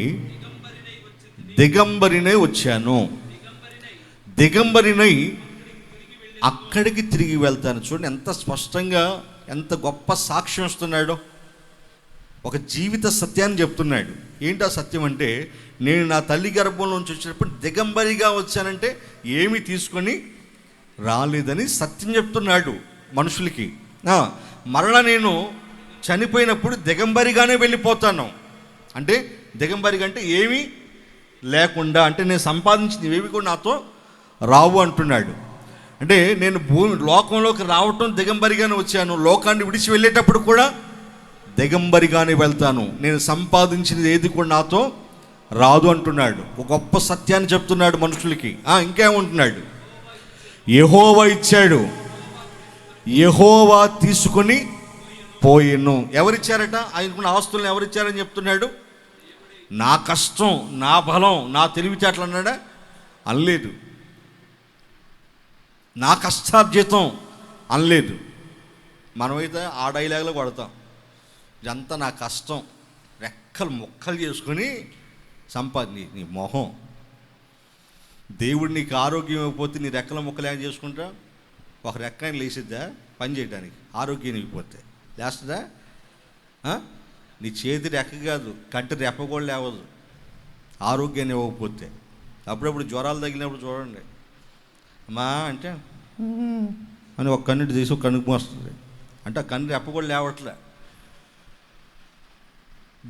దిగంబరినై వచ్చాను, దిగంబరినై అక్కడికి తిరిగి వెళ్తాను. చూడండి ఎంత స్పష్టంగా, ఎంత గొప్ప సాక్ష్యం ఇస్తున్నాడో. ఒక జీవిత సత్యాన్ని చెప్తున్నాడు. ఏంటి ఆ సత్యం అంటే, నేను నా తల్లి గర్భంలో నుంచి వచ్చినప్పుడు దిగంబరిగా వచ్చానంటే ఏమీ తీసుకొని రాలేదని సత్యం చెప్తున్నాడు మనుషులకి. మరలా నేను చనిపోయినప్పుడు దిగంబరిగానే వెళ్ళిపోతాను. అంటే దిగంబరిగా అంటే ఏమీ లేకుండా, అంటే నేను సంపాదించింది ఏవి కూడా నాతో రావు అంటున్నాడు. అంటే నేను లోకంలోకి రావటం దిగంబరిగానే వచ్చాను, లోకాన్ని విడిచి వెళ్ళేటప్పుడు కూడా దిగంబరిగానే వెళ్తాను, నేను సంపాదించినది ఏది కూడా నాతో రాదు అంటున్నాడు. ఒక గొప్ప సత్యాన్ని చెప్తున్నాడు మనుషులకి. ఇంకేమంటున్నాడు? యెహోవా ఇచ్చాడు, యెహోవా తీసుకొని పోయెను. ఎవరిచ్చారట? ఆయనకున్న ఆస్తులను ఎవరిచ్చారని చెప్తున్నాడు? నా కష్టం, నా బలం, నా తెలివితేటలు అన్నాడా? అనలేదు. నా కష్టార్జితం అనలేదు. మనమైతే ఆ డైలాగ్లో కొడతాం, ఇదంతా నా కష్టం, రెక్కలు మొక్కలు చేసుకొని నీ మొహం. దేవుడు నీకు ఆరోగ్యం ఇవ్వకపోతే నీ రెక్కల మొక్కలు ఏం చేసుకుంటా? ఒక రెక్క లేసిద్దా పని చేయడానికి? ఆరోగ్యం ఇవ్వకపోతే లేస్తుందా? నీ చేతి రెక్క కాదు, కంటి రెప్ప కూడా లేవదు ఆరోగ్యాన్ని ఇవ్వకపోతే. అప్పుడప్పుడు జ్వరాలు తగిలినప్పుడు చూడండి, అమ్మా అంటే అని ఒక కన్నుటి తీసి ఒక కన్నుకు మోస్తుంది, అంటే ఆ కన్ను రెప్ప కూడా లేవట్లే.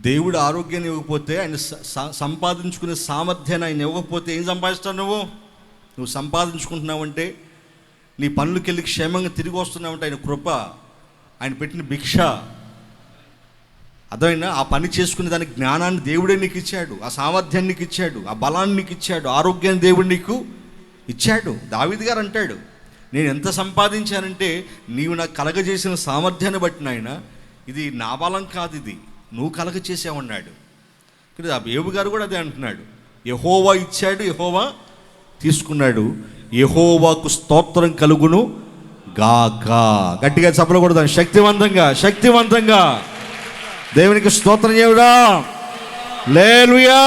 దేవుడు ఆరోగ్యాన్ని ఇవ్వకపోతే, ఆయన సంపాదించుకునే సామర్థ్యాన్ని ఆయన ఇవ్వకపోతే ఏం సంపాదిస్తావు? నువ్వు సంపాదించుకుంటున్నావంటే, నీ పనులకి వెళ్ళి క్షేమంగా తిరిగి వస్తున్నావంటే ఆయన కృప, ఆయన పెట్టిన భిక్ష. అదైనా ఆ పని చేసుకునే దానికి జ్ఞానాన్ని దేవుడే నీకు ఇచ్చాడు, ఆ సామర్థ్యాన్ని నీకు ఇచ్చాడు, ఆ బలాన్ని నీకు ఇచ్చాడు, ఆరోగ్యాన్ని దేవుడు నీకు ఇచ్చాడు. దావీదు గారు అంటాడు, నేను ఎంత సంపాదించానంటే నీవు నాకు కలగజేసిన సామర్థ్యాన్ని బట్టి నాయన, ఇది నా బలం కాదు, ఇది నువ్వు కలగచేసావన్నాడు. ఇక్కడ యోబు గారు కూడా అదే అంటున్నాడు, యెహోవా ఇచ్చాడు, యెహోవా తీసుకున్నాడు, యెహోవాకు స్తోత్రం కలుగును గాక. గట్టిగా చప్పలు కొడదాం. శక్తివంతంగా, శక్తివంతంగా దేవునికి స్తోత్రం చెబుదా. హల్లెలూయా.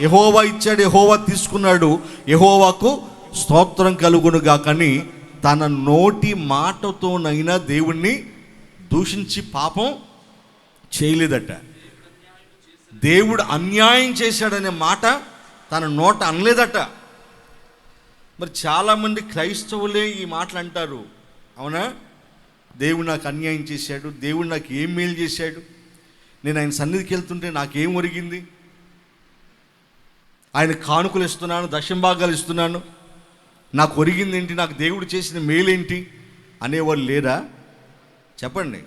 యెహోవా ఇచ్చాడు, యెహోవా తీసుకున్నాడు, యెహోవాకు స్తోత్రం కలుగును గాకని తన నోటి మాటతోనైనా దేవుణ్ణి దూషించి పాపం చేయలేదట. దేవుడు అన్యాయం చేశాడనే మాట తన నోట అనలేదట. మరి చాలామంది క్రైస్తవులే ఈ మాటలు అంటారు. అవునా? దేవుడు నాకు అన్యాయం చేశాడు, దేవుడు నాకు ఏం మేలు చేశాడు, నేను ఆయన సన్నిధికి వెళ్తుంటే నాకేం ఒరిగింది, ఆయన కానుకలు ఇస్తున్నాను, దశంభాగాలు ఇస్తున్నాను, నాకు ఒరిగింది ఏంటి, నాకు దేవుడు చేసిన మేలేంటి అనేవాళ్ళు లేరా? చెప్పండి.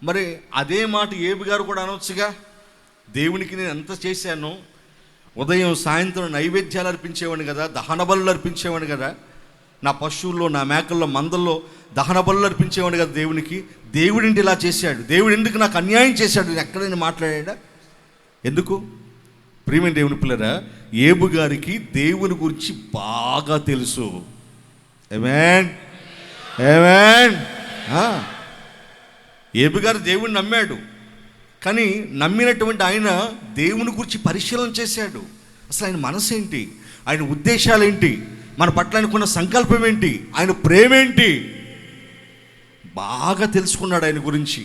మరి అదే మాట ఏబు గారు కూడా అనవచ్చుగా. దేవునికి నేను ఎంత చేశాను, ఉదయం సాయంత్రం నైవేద్యాలు అర్పించేవాడిని కదా, దహన బలులు అర్పించేవాడిని కదా, నా పశువుల్లో నా మేకల్లో మందల్లో దహన బలులు అర్పించేవాడిని కదా దేవునికి. దేవుడింటి ఇలా చేశాడు, దేవుడు ఎందుకు నాకు అన్యాయం చేశాడు నేను ఎక్కడైనా మాట్లాడా? ఎందుకు? ప్రియమైన దేవుని పిల్లరా, ఏబు గారికి దేవుని గురించి బాగా తెలుసు. ఆమేన్, ఆమేన్. ఏబు గారు దేవుడిని నమ్మాడు, కానీ నమ్మినటువంటి ఆయన దేవుని గురించి పరిశీలన చేశాడు. అసలు ఆయన మనసు ఏంటి, ఆయన ఉద్దేశాలు ఏంటి, మన పట్ల ఆయనకున్న సంకల్పం ఏంటి, ఆయన ప్రేమ ఏంటి, బాగా తెలుసుకున్నాడు ఆయన గురించి.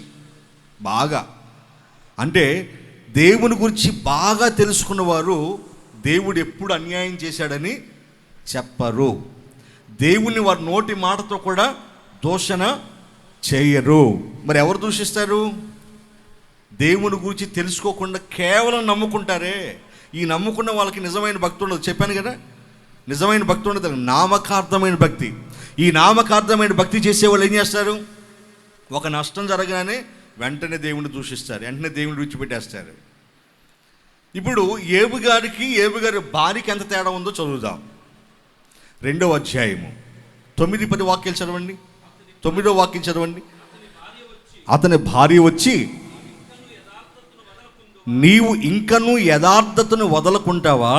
బాగా అంటే దేవుని గురించి బాగా తెలుసుకున్నవారు దేవుడు ఎప్పుడు అన్యాయం చేశాడని చెప్పరు. దేవుని వారి నోటి మాటతో కూడా దూషణ చేయరు. మరి ఎవరు దూషిస్తారు? దేవుని గురించి తెలుసుకోకుండా కేవలం నమ్ముకుంటారే. ఈ నమ్ముకున్న వాళ్ళకి నిజమైన భక్తి ఉండదు. చెప్పాను కదా, నిజమైన భక్తి ఉండదు, నామకార్థమైన భక్తి. ఈ నామకార్థమైన భక్తి చేసేవాళ్ళు ఏం చేస్తారు? ఒక నష్టం జరగానే వెంటనే దేవుని దూషిస్తారు, వెంటనే దేవుని విడిచిపెట్టేస్తారు. ఇప్పుడు ఏబు గారి భార్యకి ఎంత తేడా ఉందో చదువుదాం. 2వ అధ్యాయము 9-10 వాక్యాలు చదవండి. 9వ వాక్యం చదవండి. అతని భార్య వచ్చి, నీవు ఇంకనూ యథార్థతను వదలకుంటావా?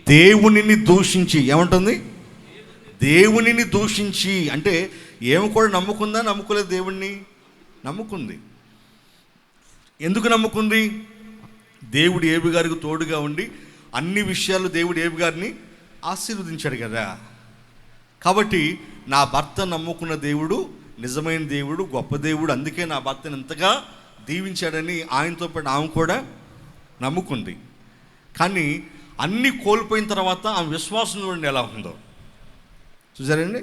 దేవునిని దూషించి. ఏమంటుంది? దేవునిని దూషించి. అంటే ఏమి కూడా నమ్ముకుందా? నమ్ముకోలేదు. దేవుణ్ణి నమ్ముకుంది. ఎందుకు నమ్ముకుంది? దేవుడు ఏబు గారికి తోడుగా ఉండి అన్ని విషయాలు దేవుడు ఏబు గారిని ఆశీర్వదించాడు కదా. కాబట్టి నా భర్త నమ్ముకున్న దేవుడు నిజమైన దేవుడు, గొప్ప దేవుడు, అందుకే నా భర్తను ఎంతగా దీవించాడని ఆయనతో పాటు ఆమె కూడా నమ్ముకుంది. కానీ అన్నీ కోల్పోయిన తర్వాత ఆమె విశ్వాసం చూడండి ఎలా ఉందో. చూసారండి?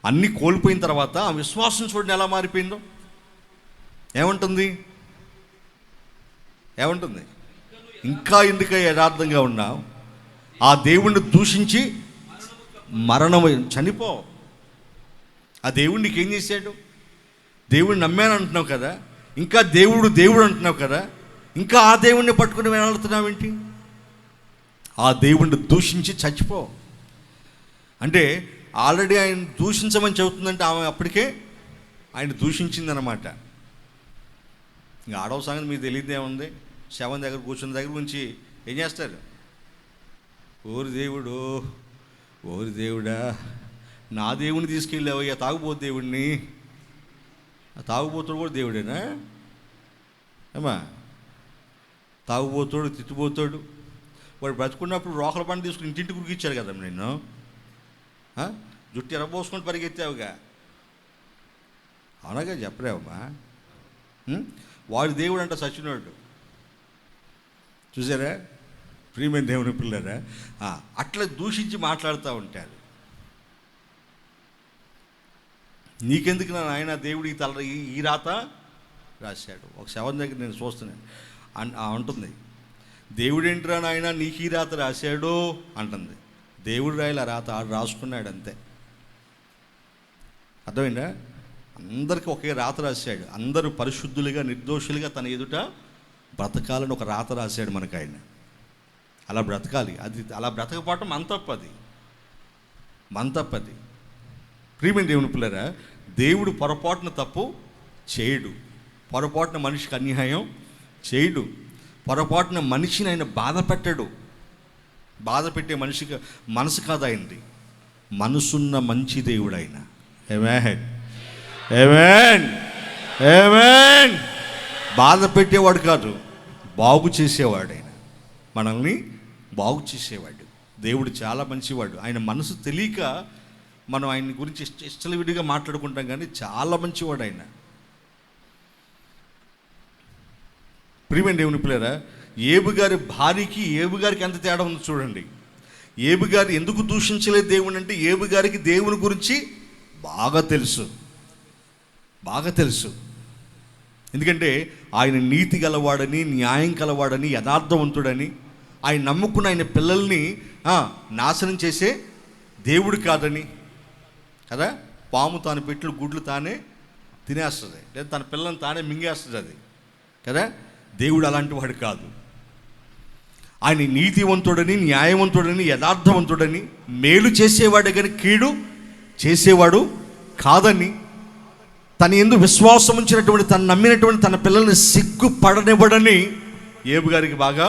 అన్నీ కోల్పోయిన తర్వాత ఆమె విశ్వాసం చూడండి ఎలా మారిపోయిందో. ఏమంటుంది? ఇంకా ఎందుకు యథార్థంగా ఉన్నావు? ఆ దేవుణ్ణి దూషించి మరణం చనిపో. ఆ దేవుడు నీకేం చేశాడు? దేవుడిని నమ్మాను అంటున్నావు కదా, ఇంకా దేవుడు అంటున్నావు కదా, ఇంకా ఆ దేవుణ్ణి పట్టుకుని వెళ్తున్నావేంటి? ఆ దేవుణ్ణి దూషించి చచ్చిపో. అంటే ఆల్రెడీ ఆయన దూషించమని చెబుతుందంటే ఆమె అప్పటికే ఆయన దూషించిందనమాట. ఇంకా ఆడవ సంగతి మీకు తెలియదేముంది. శవం దగ్గర కూర్చున్న దగ్గర నుంచి ఏం చేస్తారు? ఓరి దేవుడా, నా దేవుడిని తీసుకెళ్ళావయ్యా, తాగుబోతు దేవుడిని. ఆ తాగుబోతుడు కూడా దేవుడేనా? ఏమా, తాగుబోతాడు, తిట్టుబోతాడు. వాడు బ్రతుకున్నప్పుడు రోకల పంట తీసుకుని ఇంటింటి కురికిచ్చాడు కదా నిన్ను. జుట్టు ఎరబోసుకొని పరిగెత్తావుగా, అవునగా చెప్పలేవమ్మా. వాడి దేవుడు అంట సచ్చినోడు. చూసారా ప్రియమైన దేవుని పిల్లరా? అట్లా దూషించి మాట్లాడుతూ ఉంటారు. నీకెందుకు నా నాయన దేవుడు ఈ రాత రాశాడు. ఒక శవం దగ్గర నేను చూస్తున్నాను అంటుంది, దేవుడేంట్రా నాయన నీకు ఈ రాత రాశాడు అంటుంది. దేవుడు రాయల రాత ఆడు రాసుకున్నాడు అంతే. అర్థమైందా? అందరికీ ఒకే రాత రాశాడు. అందరూ పరిశుద్ధులుగా నిర్దోషులుగా తన ఎదుట బ్రతకాలని ఒక రాత రాశాడు మనకు ఆయన. అలా బ్రతకాలి. అది అలా బ్రతకపోవటం మన తప్పది. ప్రియమైన దేవుని పిల్లరా, దేవుడు పొరపాటున తప్పు చేయడు. పొరపాటున మనిషికి అన్యాయం చేయడు. పొరపాటున మనిషిని ఆయన బాధ పెట్టాడు. బాధ పెట్టే మనిషికి మనసు కాదు ఆయనది. మనసున్న మంచి దేవుడు ఆయన. ఆమేన్, ఆమేన్, ఆమేన్. బాధ పెట్టేవాడు కాదు, బాగు చేసేవాడు ఆయన. మనల్ని బాగు చేసేవాడు దేవుడు. చాలా మంచివాడు. ఆయన మనసు తెలియక మనం ఆయన గురించి ఇష్టవిడిగా మాట్లాడుకుంటాం, కానీ చాలా మంచివాడు ఆయన. ప్రియమైన దేవుని పిల్లరా, ఏబు గారి భార్యకి ఏబు గారికి ఎంత తేడా ఉందో చూడండి. ఏబు గారు ఎందుకు దూషించలేదు దేవుని అంటే, ఏబు గారికి దేవుని గురించి బాగా తెలుసు, బాగా తెలుసు. ఎందుకంటే ఆయన నీతి గలవాడని, న్యాయం గలవాడని, యథార్థవంతుడని, ఆయన నమ్ముకున్న ఆయన పిల్లల్ని నాశనం చేసే దేవుడు కాదని కదా. పాము తాను పెట్టిన గుడ్లు తానే తినేస్తుంది, లేదా తన పిల్లల్ని తానే మింగేస్తుంది అది కదా. దేవుడు అలాంటి వాడు కాదు. ఆయన నీతివంతుడని, న్యాయవంతుడని, యథార్థవంతుడని, మేలు చేసేవాడే కానీ కీడు చేసేవాడు కాదని, తన యందు విశ్వాసం ఉంచినటువంటి, తను నమ్మినటువంటి తన పిల్లల్ని సిగ్గుపడనివ్వడని ఏబు గారికి బాగా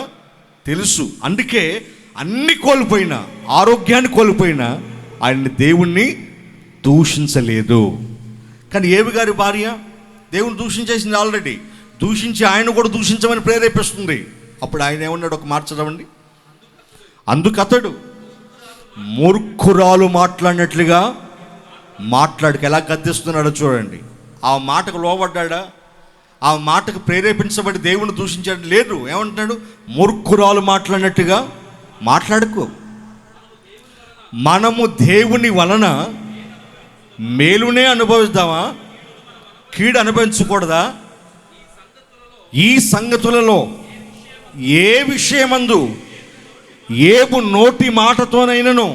తెలుసు. అందుకే అన్ని కోల్పోయినా, ఆరోగ్యాన్ని కోల్పోయినా ఆయన్ని దేవుణ్ణి దూషించలేదు. కానీ ఏబు గారి భార్య దేవుని దూషించేసింది ఆల్రెడీ. దూషించి ఆయన కూడా దూషించమని ప్రేరేపిస్తుంది. అప్పుడు ఆయన ఏమన్నాడు, ఒక మాట చదవండి. అందుకతడు మూర్ఖురాలు మాట్లాడినట్లుగా మాట్లాడక ఎలా గద్దిస్తున్నాడో చూడండి. ఆ మాటకు లోబడ్డా, ఆ మాటకు ప్రేరేపించబడి దేవుని దూషించాడు లేదు. ఏమంటున్నాడు? మూర్ఖురాలు మాట్లాడినట్టుగా మాట్లాడుకో. మనము దేవుని వలన మేలునే అనుభవిద్దామా, కీడు అనుభవించకూడదా? ఈ సంగతులలో ఏ విషయమందు ఏబు నోటి మాటతోనైనను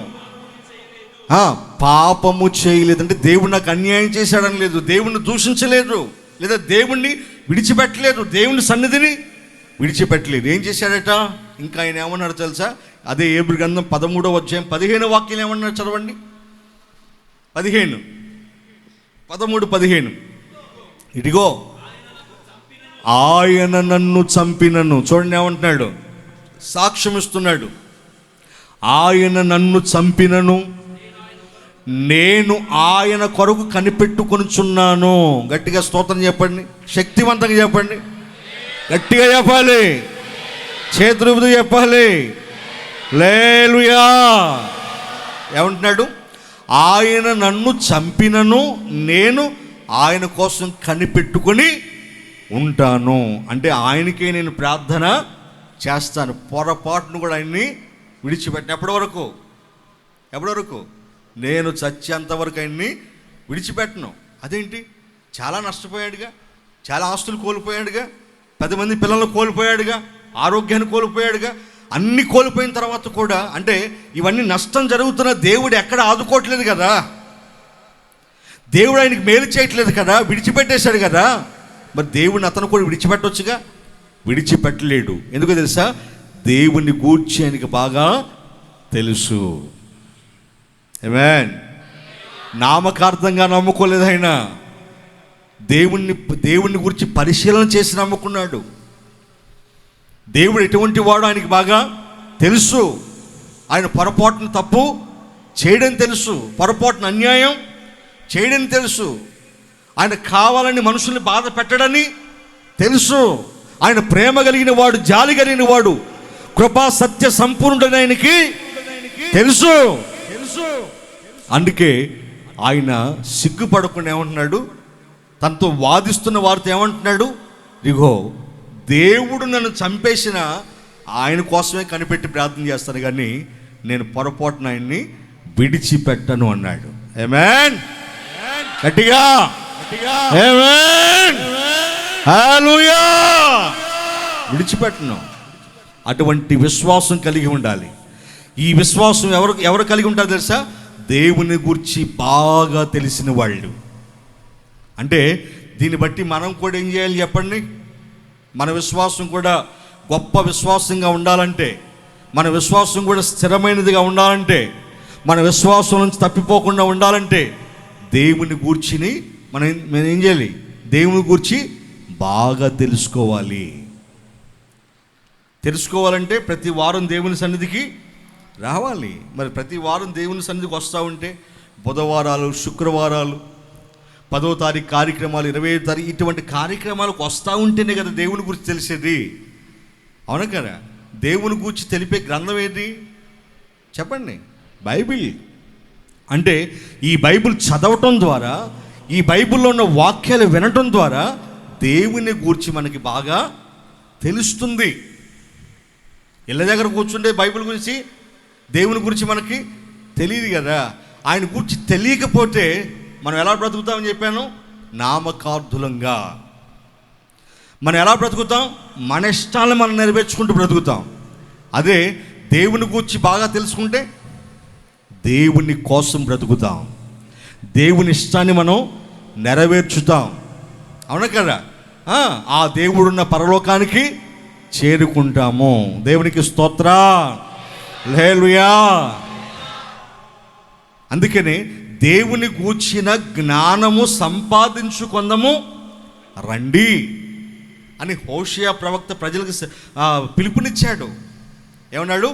పాపము చేయలేదంటే దేవుడు నాకు అన్యాయం చేశాడని లేదు, దేవుణ్ణి దూషించలేదు, లేదా దేవుణ్ణి విడిచిపెట్టలేదు, దేవుని సన్నిధిని విడిచిపెట్టలేదు. ఏం చేశాడట? ఇంకా ఆయన ఏమన్నాడు తెలుసా? అదే ఏబు గ్రంథం 13వ అధ్యాయం 15వ వాక్యం ఏమన్నాడు చదవండి. 13:15 ఇదిగో ఆయన నన్ను చంపినను. చూడండి ఏమంటున్నాడు, సాక్ష్యం ఇస్తున్నాడు. ఆయన నన్ను చంపినను నేను ఆయన కొరకు కనిపెట్టుకొనుచున్నాను. గట్టిగా స్తోత్రం చెప్పండి, శక్తివంతంగా చెప్పండి, గట్టిగా చెప్పాలి, చేతులు చెప్పాలి. హల్లెలూయా. ఏమంటున్నాడు? ఆయన నన్ను చంపినను నేను ఆయన కోసం కనిపెట్టుకొని ఉంటాను. అంటే ఆయనకే నేను ప్రార్థన చేస్తాను. పొరపాటును కూడా ఆయన్ని విడిచిపెట్టిన. ఎప్పటి వరకు? నేను చచ్చేంతవరకు ఆయన్ని విడిచిపెట్టను. అదేంటి? చాలా నష్టపోయాడుగా, చాలా ఆస్తులు కోల్పోయాడుగా, 10 మంది పిల్లలు కోల్పోయాడుగా, ఆరోగ్యాన్ని కోల్పోయాడుగా. అన్ని కోల్పోయిన తర్వాత కూడా, అంటే ఇవన్నీ నష్టం జరుగుతున్న దేవుడు ఎక్కడ ఆదుకోవట్లేదు కదా, దేవుడు ఆయనకి మేలు చేయట్లేదు కదా, విడిచిపెట్టేశాడు కదా. మరి దేవుడిని అతను కూడా విడిచిపెట్టవచ్చుగా, విడిచిపెట్టలేడు. ఎందుకో తెలుసా? దేవుని గూర్చి ఆయనకి బాగా తెలుసు. ఆమేన్. నామకార్థంగా నమ్ముకోలేదు ఆయన, దేవుణ్ణి గురించి పరిశీలన చేసి నమ్ముకున్నాడు. దేవుడు ఎటువంటి వాడు ఆయనకి బాగా తెలుసు. ఆయన పొరపాటును తప్పు చేయడం తెలుసు, పొరపాటును అన్యాయం చేయడం తెలుసు. ఆయన కావాలని మనుషుల్ని బాధ పెట్టడని తెలుసు. ఆయన ప్రేమ కలిగిన వాడు, జాలి కలిగిన వాడు, కృపా సత్య సంపూర్ణుడని ఆయనకి తెలుసు. అందుకే ఆయన సిగ్గుపడకుండా ఏమంటున్నాడు? తనతో వాదిస్తున్న వారితో ఏమంటున్నాడు? ఇదిగో దేవుడు నన్ను చంపేసిన ఆయన కోసమే కనిపెట్టి ప్రార్థన చేస్తాను, కానీ నేను పొరపాటున ఆయన్ని విడిచిపెట్టను అన్నాడు. ఆమేన్. గట్టిగా ఆమేన్. హల్లెలూయా. విడిచిపెట్టను. అటువంటి విశ్వాసం కలిగి ఉండాలి. ఈ విశ్వాసం ఎవరు కలిగి ఉంటారు తెలుసా? దేవుని గురించి బాగా తెలిసిన వాళ్ళు. అంటే దీన్ని బట్టి మనం కూడా ఏం చేయాలి చెప్పండి? మన విశ్వాసం కూడా గొప్ప విశ్వాసంగా ఉండాలంటే, మన విశ్వాసం కూడా స్థిరమైనదిగా ఉండాలంటే, మన విశ్వాసం నుంచి తప్పిపోకుండా ఉండాలంటే దేవుని గూర్చిని మనం ఏం చేయాలి? దేవుని గూర్చి బాగా తెలుసుకోవాలంటే ప్రతి వారం దేవుని సన్నిధికి రావాలి. మరి ప్రతి వారం దేవుని సన్నిధికి వస్తూ ఉంటే బుధవారాలు, శుక్రవారాలు, 10వ తారీఖు కార్యక్రమాలు, 25వ తారీఖు ఇటువంటి కార్యక్రమాలకు వస్తూ ఉంటేనే కదా దేవుని గురించి తెలిసేది. అవునా కదా? దేవుని గురించి తెలిపే గ్రంథం ఏది చెప్పండి? బైబిల్. అంటే ఈ బైబిల్ చదవటం ద్వారా, ఈ బైబిల్లో ఉన్న వాక్యాలు వినటం ద్వారా దేవుని గురించి మనకి బాగా తెలుస్తుంది. ఇళ్ళ దగ్గర కూర్చుంటే బైబిల్ గురించి, దేవుని గురించి మనకి తెలియదు కదా. ఆయన గురించి తెలియకపోతే మనం ఎలా బ్రతుకుతామని చెప్పాను? నామకార్థులంగా. మనం ఎలా బ్రతుకుతాం? మన ఇష్టాలను మనం నెరవేర్చుకుంటూ బ్రతుకుతాం. అదే దేవుని గురించి బాగా తెలుసుకుంటే దేవుని కోసం బ్రతుకుతాం, దేవుని ఇష్టాన్ని మనం నెరవేర్చుతాం. అవునా కదా? ఆ దేవుడున్న పరలోకానికి చేరుకుంటాము. దేవునికి స్తోత్ర, హల్లెలూయా. అందుకని దేవుని గూర్చిన జ్ఞానము సంపాదించుకుందాము రండి అని హోషేయ ప్రవక్త ప్రజలకు పిలుపునిచ్చాడు. ఏమన్నాడు?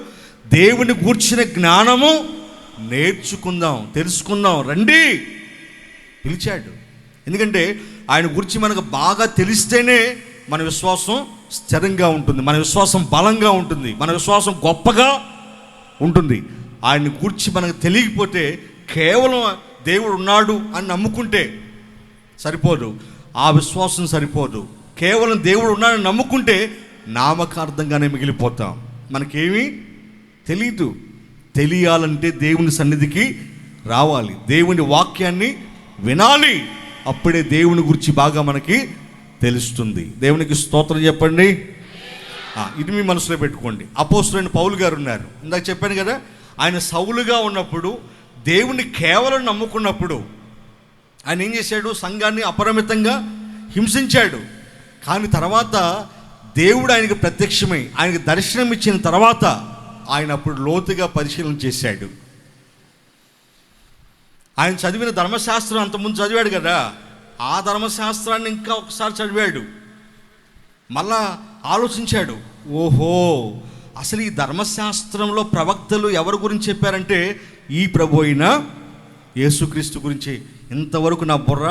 దేవుని గూర్చిన జ్ఞానము నేర్చుకుందాం, తెలుసుకుందాం రండి పిలిచాడు. ఎందుకంటే ఆయన గురించి మనకు బాగా తెలిస్తేనే మన విశ్వాసం స్థిరంగా ఉంటుంది, మన విశ్వాసం బలంగా ఉంటుంది, మన విశ్వాసం గొప్పగా ఉంటుంది. ఆయన గురించి మనకు తెలియకపోతే కేవలం దేవుడు ఉన్నాడు అని నమ్ముకుంటే సరిపోదు, ఆ విశ్వాసం సరిపోదు. కేవలం దేవుడు ఉన్నాడని నమ్ముకుంటే నామకార్థంగానే మిగిలిపోతాం. మనకేమీ తెలీదు. తెలియాలంటే దేవుని సన్నిధికి రావాలి, దేవుని వాక్యాన్ని వినాలి. అప్పుడే దేవుని గురించి బాగా మనకి తెలుస్తుంది. దేవునికి స్తోత్రం చెప్పండి. ఇది మీ మనసులో పెట్టుకోండి. అపోస్తలుడైన పౌలు గారు ఉన్నారు, ఇందాక చెప్పాను కదా. ఆయన సౌలుగా ఉన్నప్పుడు, దేవుని కేవలం నమ్ముకున్నప్పుడు ఆయన ఏం చేశాడు? సంఘాన్ని అపరిమితంగా హింసించాడు. కానీ తర్వాత దేవుడు ఆయనకు ప్రత్యక్షమై ఆయనకు దర్శనం ఇచ్చిన తర్వాత ఆయన అప్పుడు లోతుగా పరిశీలన చేశాడు. ఆయన చదివిన ధర్మశాస్త్రం అంతకుముందు చదివాడు కదా, ఆ ధర్మశాస్త్రాన్ని ఇంకా ఒకసారి చదివాడు. మళ్ళా ఆలోచించాడు, ఓహో అసలు ఈ ధర్మశాస్త్రంలో ప్రవక్తలు ఎవరి గురించి చెప్పారంటే ఈ ప్రభు అయిన యేసుక్రీస్తు గురించి. ఇంతవరకు నా బుర్ర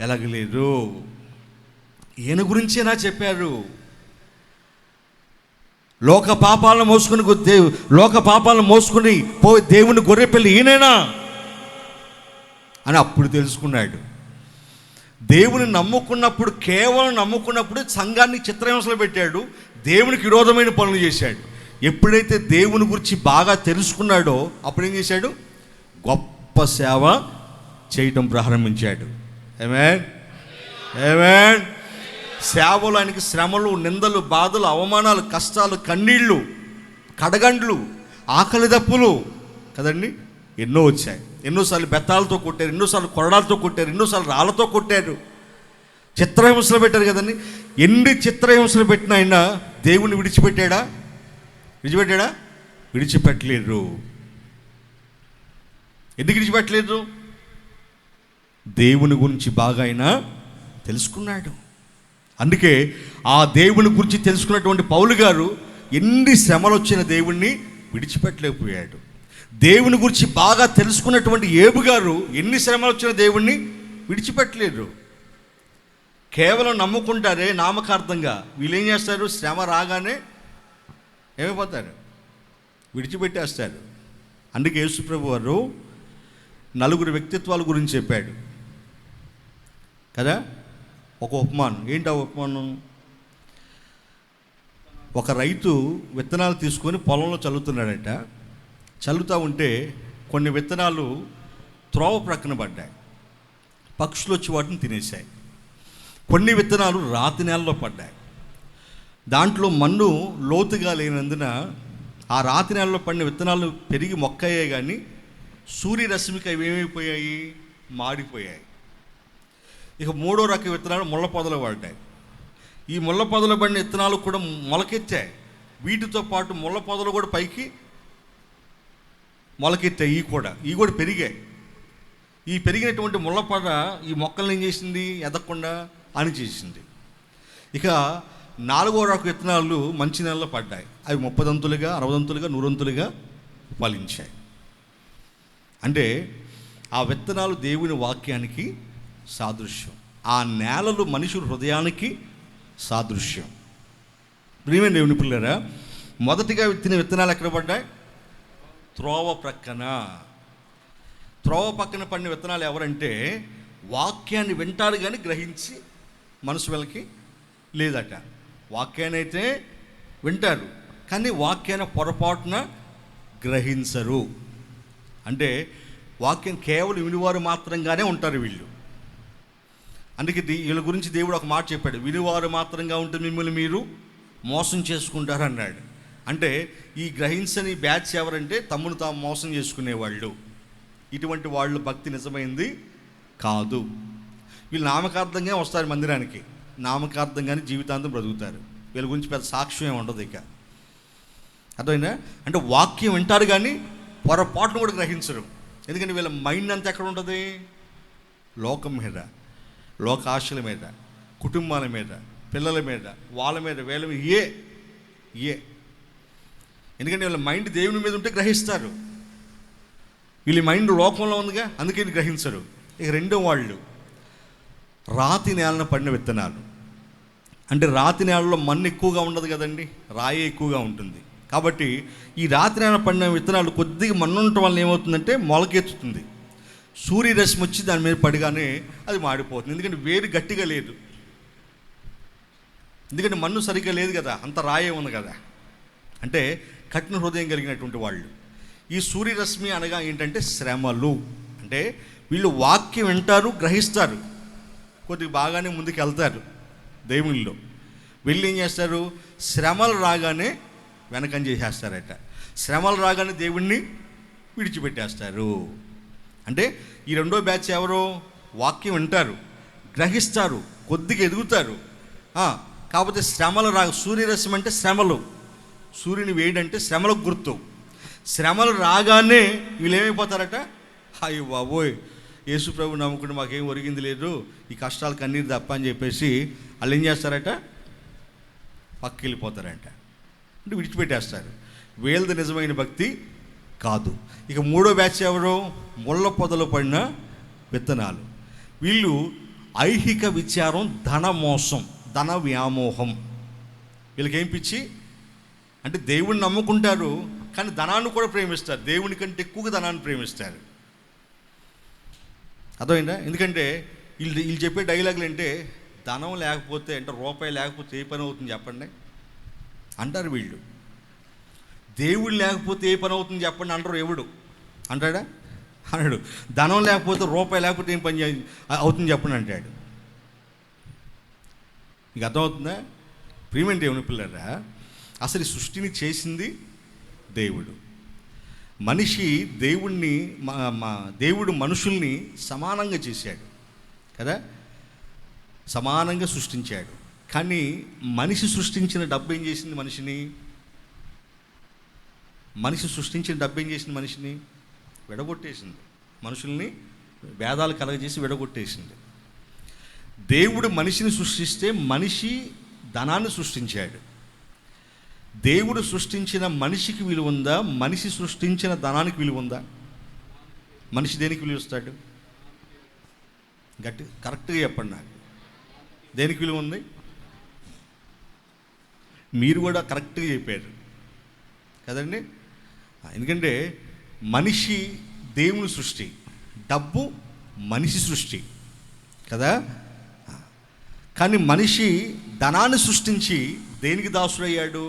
ఎలగలేదు, ఈయన గురించేనా చెప్పారు? లోక పాపాలను మోసుకుని పోయి దేవుని గొర్రెపిల్ల ఈయనేనా అని అప్పుడు తెలుసుకున్నాడు. దేవుని నమ్ముకున్నప్పుడు, కేవలం నమ్ముకున్నప్పుడు సంఘాన్ని చిత్రహింసలు పెట్టాడు, దేవునికి విరోధమైన పనులు చేశాడు. ఎప్పుడైతే దేవుని గురించి బాగా తెలుసుకున్నాడో అప్పుడు ఏం చేశాడు? గొప్ప సేవ చేయటం ప్రారంభించాడు. ఆమేన్, ఆమేన్. సేవలు ఆయనకి శ్రమలు, నిందలు, బాధలు, అవమానాలు, కష్టాలు, కన్నీళ్ళు, కడగండ్లు, ఆకలి దప్పులు కదండి ఎన్నో వచ్చాయి. ఎన్నోసార్లు బెత్తాలతో కొట్టారు, ఎన్నోసార్లు కొరడాలతో కొట్టారు, ఎన్నోసార్లు రాళ్ళతో కొట్టారు, చిత్రహింసలు పెట్టారు కదండి. ఎన్ని చిత్రహింసలు పెట్టిన ఆయన దేవుణ్ణి విడిచిపెట్టాడా? విడిచిపెట్టలేదు. ఎందుకు విడిచిపెట్టలేదు? దేవుని గురించి బాగా ఆయన తెలుసుకున్నాడు. అందుకే ఆ దేవుని గురించి తెలుసుకున్నటువంటి పౌలు గారు ఎన్ని శ్రమలు వచ్చిన దేవుణ్ణి విడిచిపెట్టలేకపోయాడు. దేవుని గురించి బాగా తెలుసుకున్నటువంటి ఏబు గారు ఎన్ని శ్రమలు వచ్చిన దేవుణ్ణి విడిచిపెట్టలేరు. కేవలం నమ్ముకుంటారే నామకార్థంగా, వీళ్ళు ఏం చేస్తారు? శ్రమ రాగానే ఏమైపోతారు? విడిచిపెట్టేస్తారు. అందుకే యేసుప్రభు వారు 4 వ్యక్తిత్వాల గురించి చెప్పాడు కదా. ఒక ఉపమానం. ఏంటి ఆ ఉపమానం? ఒక రైతు విత్తనాలు తీసుకొని పొలంలో చల్లుతున్నాడట. చల్లుతూ ఉంటే కొన్ని విత్తనాలు త్రోవ ప్రక్కన పడ్డాయి, పక్షులు వచ్చి వాటిని తినేశాయి. కొన్ని విత్తనాలు రాతి నేలలో పడ్డాయి. దాంట్లో మన్ను లోతుగా లేనందున ఆ రాతి నేలలో పడిన విత్తనాలు పెరిగి మొక్కయ్యాయి, కానీ సూర్యరశ్మికి అవి ఏమైపోయాయి? మాడిపోయాయి. ఇక 3వ రకం విత్తనాలు ముళ్ళ పొదలు పడ్డాయి. ఈ ముళ్ళ పొదలు పడిన విత్తనాలు కూడా మొలకెత్తాయి. వీటితో పాటు ముళ్ళ పొదలు కూడా పైకి మొలకెత్తాయి. ఇవి కూడా పెరిగాయి. ఈ పెరిగినటువంటి ముళ్ళ పొద ఈ మొక్కల్ని ఏం చేసింది? ఎదగకుండా అణిచేసింది. ఇక 4వ రకం విత్తనాలు మంచి నెలలో పడ్డాయి. అవి 30 దంతులుగా, 60 దంతులుగా, 100 దంతులుగా ఫలించాయి. అంటే ఆ విత్తనాలు దేవుని వాక్యానికి సాదృశ్యం, ఆ నేలలు మనిషి హృదయానికి సాదృశ్యం. ప్రియమైన దేవుని పిల్లరా, మొదటిగా విత్తిన విత్తనాలు ఎక్కడ పడ్డాయి? త్రోవ ప్రక్కన. త్రోవ పక్కన పడిన విత్తనాలు ఎవరంటే వాక్యాన్ని వింటారు కానీ గ్రహించి మనసు వెళ్ళకి లేదట. వాక్యాన్ని అయితే వింటారు కానీ వాక్యాన్ని పొరపాటున గ్రహించరు. అంటే వాక్యం కేవలం వినివారు మాత్రంగానే ఉంటారు వీళ్ళు. అందుకే వీళ్ళ గురించి దేవుడు ఒక మాట చెప్పాడు, వినివారు మాత్రంగా ఉంటే మిమ్మల్ని మీరు మోసం చేసుకుంటారు అన్నాడు. అంటే ఈ గ్రహించని బ్యాచ్ ఎవరంటే తమ్మును తాము మోసం చేసుకునేవాళ్ళు. ఇటువంటి వాళ్ళు భక్తి నిజమైంది కాదు. వీళ్ళు నామకార్థంగా వస్తారు మందిరానికి, నామకార్థంగానే జీవితాంతం బ్రతుకుతారు. వీళ్ళ గురించి పెద్ద సాక్ష్యం ఉండదు. ఇక అర్థమైందా? అంటే వాక్యం వింటారు కానీ పొరపాటును కూడా గ్రహించరు. ఎందుకంటే వీళ్ళ మైండ్ అంతా ఎక్కడ ఉంటుంది? లోకం మీద, లోక ఆశల మీద, కుటుంబాల మీద, పిల్లల మీద, వాళ్ళ మీద, వీళ్ళ మీద ఏ ఎందుకంటే వీళ్ళ మైండ్ దేవుని మీద ఉంటే గ్రహిస్తారు. వీళ్ళ మైండ్ లోకంలో ఉందిగా, అందుకే గ్రహించరు. ఇక రెండో వాళ్ళు రాతి నేలను పడిన విత్తనాలు. అంటే రాతి నేలలో మన్ను ఎక్కువగా ఉండదు కదండి, రాయి ఎక్కువగా ఉంటుంది. కాబట్టి ఈ రాతి నేల పడిన విత్తనాలు కొద్దిగా మన్ను ఉండటం వల్ల ఏమవుతుందంటే మొలకెత్తుతుంది. సూర్యరశ్మి వచ్చి దాని మీద పడిగానే అది మాడిపోతుంది. ఎందుకంటే వేరు గట్టిగా లేదు, ఎందుకంటే మన్ను సరిగ్గా లేదు కదా, అంత రాయే ఉంది కదా. అంటే కఠిన హృదయం కలిగినటువంటి వాళ్ళు. ఈ సూర్యరశ్మి అనగా ఏంటంటే శ్రమలు. అంటే వీళ్ళు వాక్యం వింటారు, గ్రహిస్తారు, కొద్దిగా బాగానే ముందుకు వెళ్తారు దేవునిలో. వీళ్ళు ఏం చేస్తారు? శ్రమలు రాగానే వెనకం చేసేస్తారట. శ్రమలు రాగానే దేవుణ్ణి విడిచిపెట్టేస్తారు. అంటే ఈ రెండో బ్యాచ్ ఎవరు? వాక్యం వింటారు, గ్రహిస్తారు, కొద్దిగా ఎదుగుతారు. కాకపోతే శ్రమలు సూర్యరశ్మి అంటే శ్రమలు, సూర్యుని వేడంటే శ్రమలకు గుర్తు. శ్రమలు రాగానే వీళ్ళు ఏమైపోతారట? అయ్యో బాబోయ్, యేసు ప్రభు నమ్ముకుంటే మాకేం ఒరిగింది లేదు, ఈ కష్టాలు కన్నీరు తప్ప అని చెప్పేసి వాళ్ళు ఏం చేస్తారట? పక్కకి వెళ్ళిపోతారంట. అంటే విడిచిపెట్టేస్తారు. వీళ్ళది నిజమైన భక్తి కాదు. ఇక మూడో బ్యాచ్ ఎవరు? ముళ్ళ పొదలు పడిన విత్తనాలు. వీళ్ళు ఐహిక విచారం, ధన మోసం, ధన వ్యామోహం. వీళ్ళకేం పిచ్చి అంటే దేవుణ్ణి నమ్ముకుంటారు కానీ ధనాన్ని కూడా ప్రేమిస్తారు, దేవుని కంటే ఎక్కువగా ధనాన్ని ప్రేమిస్తారు. అర్థమైందా? ఎందుకంటే వీళ్ళు చెప్పే డైలాగులు అంటే ధనం లేకపోతే, అంటే రూపాయి లేకపోతే ఏ పని అవుతుంది చెప్పండి అంటారు వీళ్ళు. దేవుడు లేకపోతే ఏ పని అవుతుంది చెప్పండి అంటారు. ఎవడు అంటాడా? అన్నాడు. ధనం లేకపోతే, రూపాయి లేకపోతే ఏం పని అవుతుంది చెప్పండి అంటాడు. మీకు అర్థమవుతుందా? ప్రియమైన దేవుని పిల్లరా, అసలు ఈ సృష్టిని చేసింది దేవుడు. మనిషి దేవుణ్ణి, దేవుడు మనుషుల్ని సమానంగా చేశాడు కదా, సమానంగా సృష్టించాడు. కానీ మనిషి సృష్టించిన డబ్బు ఏం చేసింది మనిషిని? మనిషి సృష్టించిన డబ్బు ఏం చేసింది మనిషిని? విడగొట్టేసింది. మనుషుల్ని భేదాలు కలగజేసి విడగొట్టేసింది. దేవుడు మనిషిని సృష్టిస్తే మనిషి ధనాన్ని సృష్టించాడు. దేవుడు సృష్టించిన మనిషికి విలువ ఉందా? మనిషి సృష్టించిన ధనానికి విలువ ఉందా? మనిషి దేనికి విలువ ఇస్తాడు? కరెక్ట్గా చెప్పండి నాకు, దేనికి విలువ ఉంది? మీరు కూడా కరెక్ట్గా చెప్పారు కదండి. ఎందుకంటే మనిషి దేవుని సృష్టి, డబ్బు మనిషి సృష్టి కదా. కానీ మనిషి ధనాన్ని సృష్టించి దేనికి దాసుడయ్యాడు?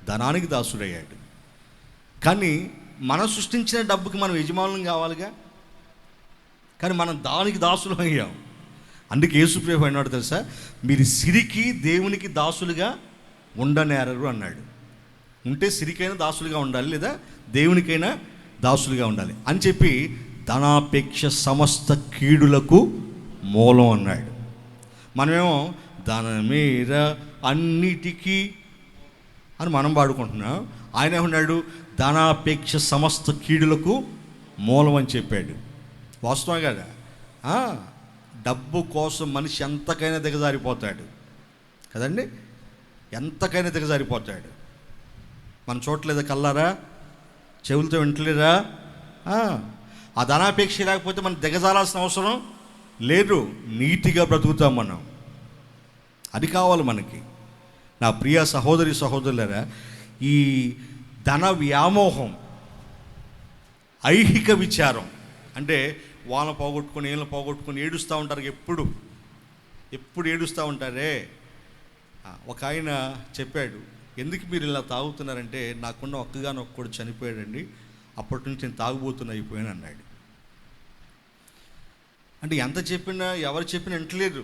ధనానికి దాసుడయ్యాడు. కానీ మనం సృష్టించిన డబ్బుకి మనం యజమానులం కావాలిగా, కానీ మనం దానికి దాసులు అయ్యాం. అందుకే యేసుప్రభు అన్నాడు తెలుసా, మీరు సిరికి దేవునికి దాసులుగా ఉండనేరరు అన్నాడు. ఉంటే సిరికైనా దాసులుగా ఉండాలి, లేదా దేవునికైనా దాసులుగా ఉండాలి అని చెప్పి ధనాపేక్ష సమస్త కీడులకు మూలం అన్నాడు. మనమేమో ధనమేర అన్నిటికీ అని మనం పాడుకుంటున్నాం. ఆయన ఏమన్నాడు? ధనాపేక్ష సమస్త కీడులకు మూలం అని చెప్పాడు. వాస్తవం కదా. డబ్బు కోసం మనిషి ఎంతకైనా దిగజారిపోతాడు కదండి, ఎంతకైనా దిగజారిపోతాడు. మనం చూడలేదా కల్లారా, చెవులతో వింటలేరా? ఆ ధనాపేక్ష లేకపోతే మనం దిగజారాల్సిన అవసరం లేదు. నీతిగా బ్రతుకుతాం మనం. అది కావాలి మనకి. నా ప్రియ సహోదరి సహోదరులారా, ఈ ధన వ్యామోహం, ఐహిక విచారం అంటే వాళ్ళని పోగొట్టుకొని వీళ్ళని పోగొట్టుకొని ఏడుస్తూ ఉంటారు. ఎప్పుడు ఏడుస్తూ ఉంటారే. ఒక ఆయన చెప్పాడు, ఎందుకు మీరు ఇలా తాగుతున్నారంటే, నాకున్న ఒక్కగానొక్కడు చనిపోయాడండి, అప్పటి నుంచి నేను తాగుబోతున్నా అయిపోయాను అన్నాడు. అంటే ఎంత చెప్పినా ఎవరు చెప్పినా వింటలేదు.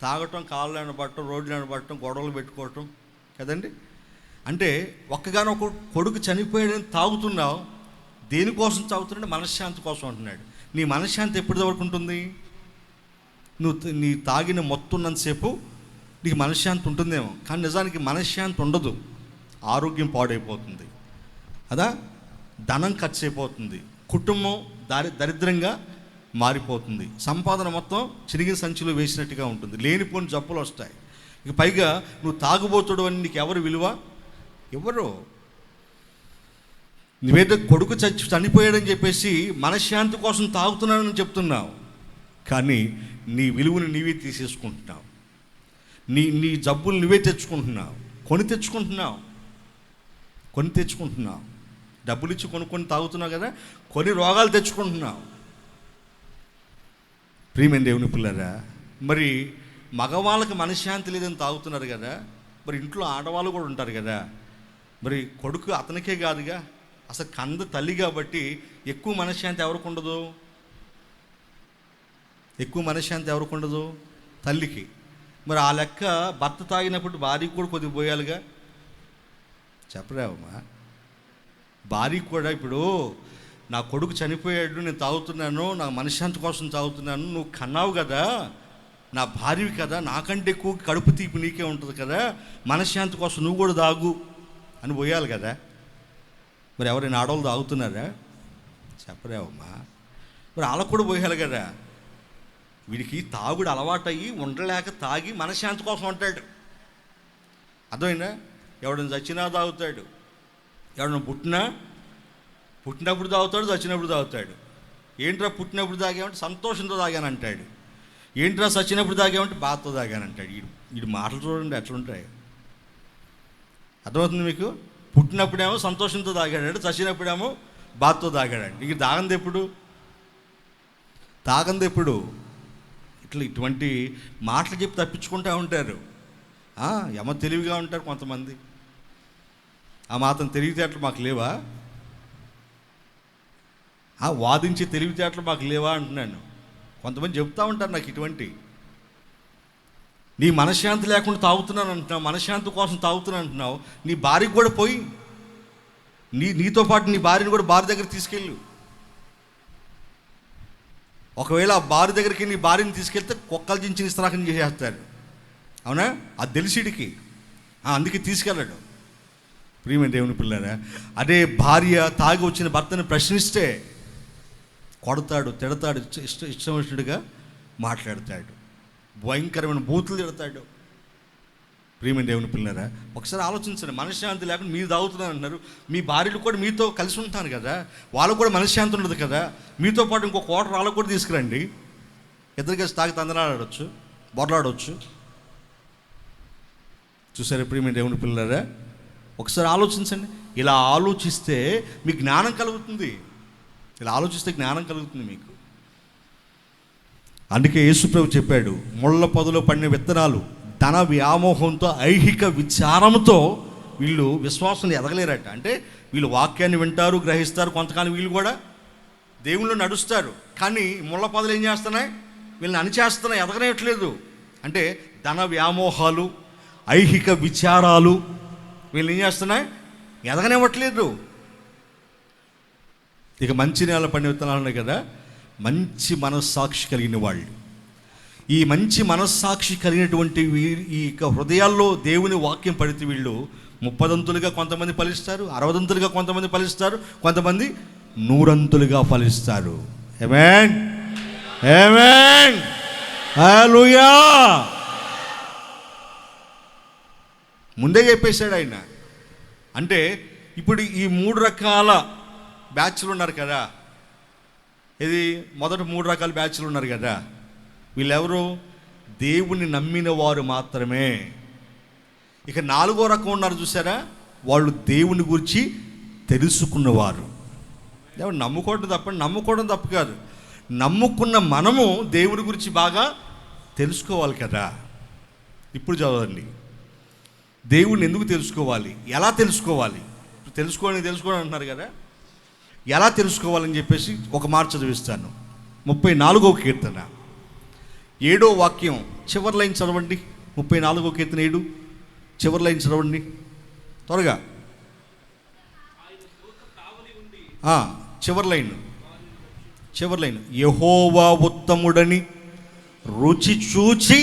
తాగటం, కాళ్ళని పట్టడం, రోడ్లను పట్టడం, గొడవలు పెట్టుకోవటం కదండి. అంటే ఒక్కగానొక్క కొడుకు చనిపోయాడని తాగుతున్నావు. దేనికోసం తాగుతున్నాడు? మనశ్శాంతి కోసం అంటున్నాడు. నీ మనశ్శాంతి ఎప్పటి వరకు ఉంటుంది? నీ తాగిన మొత్తున్నంతసేపు నీకు మనశ్శాంతి ఉంటుందేమో, కానీ నిజానికి మనశ్శాంతి ఉండదు. ఆరోగ్యం పాడైపోతుంది అదా, ధనం ఖర్చు అయిపోతుంది, కుటుంబం దరిద్రంగా మారిపోతుంది, సంపాదన మొత్తం చిరిగిన సంచిలో వేసినట్టుగా ఉంటుంది, లేనిపోని జబ్బులు వస్తాయి. ఇక పైగా నువ్వు తాగుబోతుడు అని నీకు ఎవరు విలువ? ఎవరు? నువ్వేదో కొడుకు చనిపోయాడని చెప్పేసి మనశ్శాంతి కోసం తాగుతున్నానని చెప్తున్నావు, కానీ నీ విలువను నీవే తీసేసుకుంటున్నావు. నీ జబ్బులు నువ్వే తెచ్చుకుంటున్నావు, కొని తెచ్చుకుంటున్నావు. డబ్బులు ఇచ్చి కొనుక్కొని తాగుతున్నావు కదా, కొన్ని రోగాలు తెచ్చుకుంటున్నావు. ప్రియమైన దేవుని పిల్లరా, మరి మగవాళ్ళకి మనశ్శాంతి లేదని తాగుతున్నారు కదా, మరి ఇంట్లో ఆడవాళ్ళు కూడా ఉంటారు కదా. మరి కొడుకు అతనికే కాదుగా, అసలు కంద తల్లి కాబట్టి ఎక్కువ మనశ్శాంతి ఎవరికి ఉండదు? తల్లికి. మరి ఆ లెక్క భర్త తాగినప్పుడు భార్యకు కూడా కొద్దిగా పోయాలిగా. చెప్పరావమ్మా? భార్యకు కూడా ఇప్పుడు నా కొడుకు చనిపోయాడు, నేను తాగుతున్నాను, నా మనశ్శాంతి కోసం తాగుతున్నాను, నువ్వు కన్నావు కదా, నా భార్యవి కదా, నాకంటే ఎక్కువ కడుపు తీపి నీకే ఉంటుంది కదా, మనశ్శాంతి కోసం నువ్వు కూడా తాగు అని పోయాలి కదా. మరి ఎవరైనా ఆడవాళ్ళు తాగుతున్నారా? చెప్పరావమ్మా? మరి వాళ్ళకు కూడా పోయాలి కదా. వీడికి తాగుడు అలవాటయ్యి ఉండలేక తాగి మనశ్శాంతి కోసం అంటాడు. అర్థమైందా? ఎవడైనా చచ్చినా తాగుతాడు, ఎవడన్నా పుట్టినప్పుడు తాగుతాడు, చచ్చినప్పుడు తాగుతాడు. ఏంట్రా పుట్టినప్పుడు తాగామంటే సంతోషంతో తాగానంటాడు, ఏంట్రా చచ్చినప్పుడు తాగామంటే బాధతో తాగానంటాడు. వీడి మాటలు చూడండి ఎట్లుంటాయి. అర్థమవుతుంది మీకు? పుట్టినప్పుడేమో సంతోషంతో తాగాడు, చచ్చినప్పుడేమో బాధతో తాగాడు. ఇక తాగంది ఎప్పుడు? ఇటువంటి మాటలు చెప్పి తప్పించుకుంటూ ఉంటారు. ఏమో తెలివిగా ఉంటారు కొంతమంది. ఆ మాత్రం తెలివితేటలు మాకు లేవా? వాదించే తెలివితేటలు మాకు లేవా అంటున్నాను. కొంతమంది చెప్తూ ఉంటారు నాకు ఇటువంటి. నీ మనశ్శాంతి లేకుండా తాగుతున్నాను అంటున్నావు, మనశ్శాంతి కోసం తాగుతున్నాను అంటున్నావు. నీ భార్యకు కూడా పోయి నీతో పాటు నీ భార్యను కూడా భార్య దగ్గర తీసుకెళ్ళు. ఒకవేళ ఆ భార్య దగ్గరికి నీ భార్యని తీసుకెళ్తే కుక్కలు చించిన ఇస్తరాకం చేసేస్తారు. అవునా? అది తెలిసిడికి అందుకే తీసుకెళ్ళాడు. ప్రియమైన దేవుని పిల్లరా, అదే భార్య తాగి వచ్చిన భర్తను ప్రశ్నిస్తే కొడతాడు, తిడతాడు, ఇష్టం వచ్చినట్టుగా మాట్లాడతాడు, భయంకరమైన బూతులు తిడతాడు. ప్రియమైన దేవుని పిల్లరా, ఒకసారి ఆలోచించండి. మనశ్శాంతి లేకుండా మీరు తాగుతున్నారు అంటున్నారు, మీ భార్యలు కూడా మీతో కలిసి ఉంటారు కదా, వాళ్ళకు కూడా మనశ్శాంతి ఉండదు కదా. మీతో పాటు ఇంకో కోటర్ వాళ్ళకు కూడా తీసుకురండి, ఇద్దరు కలిసి తాగి తందనాడవచ్చు, బొర్లాడవచ్చు. చూసారా ప్రియమైన దేవుని పిల్లరా? ఒకసారి ఆలోచించండి. ఇలా ఆలోచిస్తే మీకు జ్ఞానం కలుగుతుంది. మీకు. అందుకే యేసుప్రభు చెప్పాడు, ముళ్ళ పొదలో పడిన విత్తనాలు ధన వ్యామోహంతో, ఐహిక విచారంతో వీళ్ళు విశ్వాసం ఎదగలేరట. అంటే వీళ్ళు వాక్యాన్ని వింటారు, గ్రహిస్తారు, కొంతకాలం వీళ్ళు కూడా దేవుళ్ళు నడుస్తారు, కానీ ముళ్ళ పొదలు ఏం చేస్తున్నాయి? వీళ్ళని అణిచేస్తున్నాయి, ఎదగనేయట్లేదు. అంటే ధన వ్యామోహాలు, ఐహిక విచారాలు వీళ్ళు ఏం చేస్తున్నాయి? ఎదగనివ్వట్లేదు. ఇక మంచి నేల పడిన విత్తనాలు ఉన్నాయి కదా, మంచి మనస్సాక్షి కలిగిన వాళ్ళు. ఈ మంచి మనస్సాక్షి కలిగినటువంటి ఈ హృదయాల్లో దేవుని వాక్యం పడితే వీళ్ళు 30 కొంతమంది ఫలిస్తారు, 60 కొంతమంది ఫలిస్తారు, కొంతమంది 100 ఫలిస్తారు. ఆమేన్, ఆమేన్, హల్లెలూయా. ముందే చెప్పేశాడు ఆయన. అంటే ఇప్పుడు ఈ 3 రకాల బ్యాచ్లు ఉన్నారు కదా, ఇది మొదట 3 రకాల బ్యాచ్లు ఉన్నారు కదా, వీళ్ళెవరు? దేవుని నమ్మిన వారు మాత్రమే. ఇక 4వ రకం ఉన్నారు చూసారా, వాళ్ళు దేవుని గురించి తెలుసుకున్నవారు. దేవుడు నమ్ముకోవడం తప్పు కాదు. నమ్ముకున్న మనము దేవుని గురించి బాగా తెలుసుకోవాలి కదా. ఇప్పుడు చదవండి, దేవుణ్ణి ఎందుకు తెలుసుకోవాలి, ఎలా తెలుసుకోవాలి? తెలుసుకోవడం అంటున్నారు కదా, ఎలా తెలుసుకోవాలని చెప్పేసి ఒక మాట చదివిస్తాను. 34వ కీర్తన 7వ వాక్యం చివరి లైన్ చదవండి. 34వ కీర్తన 7 చివరి లైన్ చదవండి త్వరగా. చివరి లైన్ యెహోవా ఉత్తముడని రుచి చూచి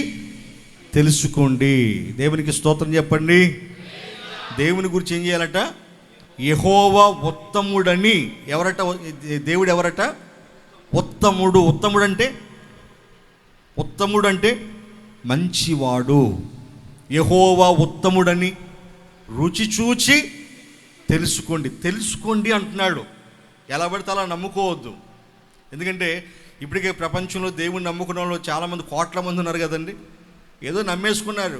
తెలుసుకోండి. దేవునికి స్తోత్రం చెప్పండి. దేవుని గురించి ఏం చేయాలట? యెహోవా ఉత్తముడని. ఎవరట? దేవుడు ఎవరట? ఉత్తముడు. ఉత్తముడు అంటే మంచివాడు. యెహోవా ఉత్తముడని రుచి చూచి తెలుసుకోండి అంటున్నాడు. ఎలా పడితే అలా నమ్ముకోవద్దు. ఎందుకంటే ఇప్పటికే ప్రపంచంలో దేవుణ్ణి నమ్ముకున్న వాళ్ళు చాలామంది, కోట్ల మంది ఉన్నారు కదండి. ఏదో నమ్మేసుకున్నారు.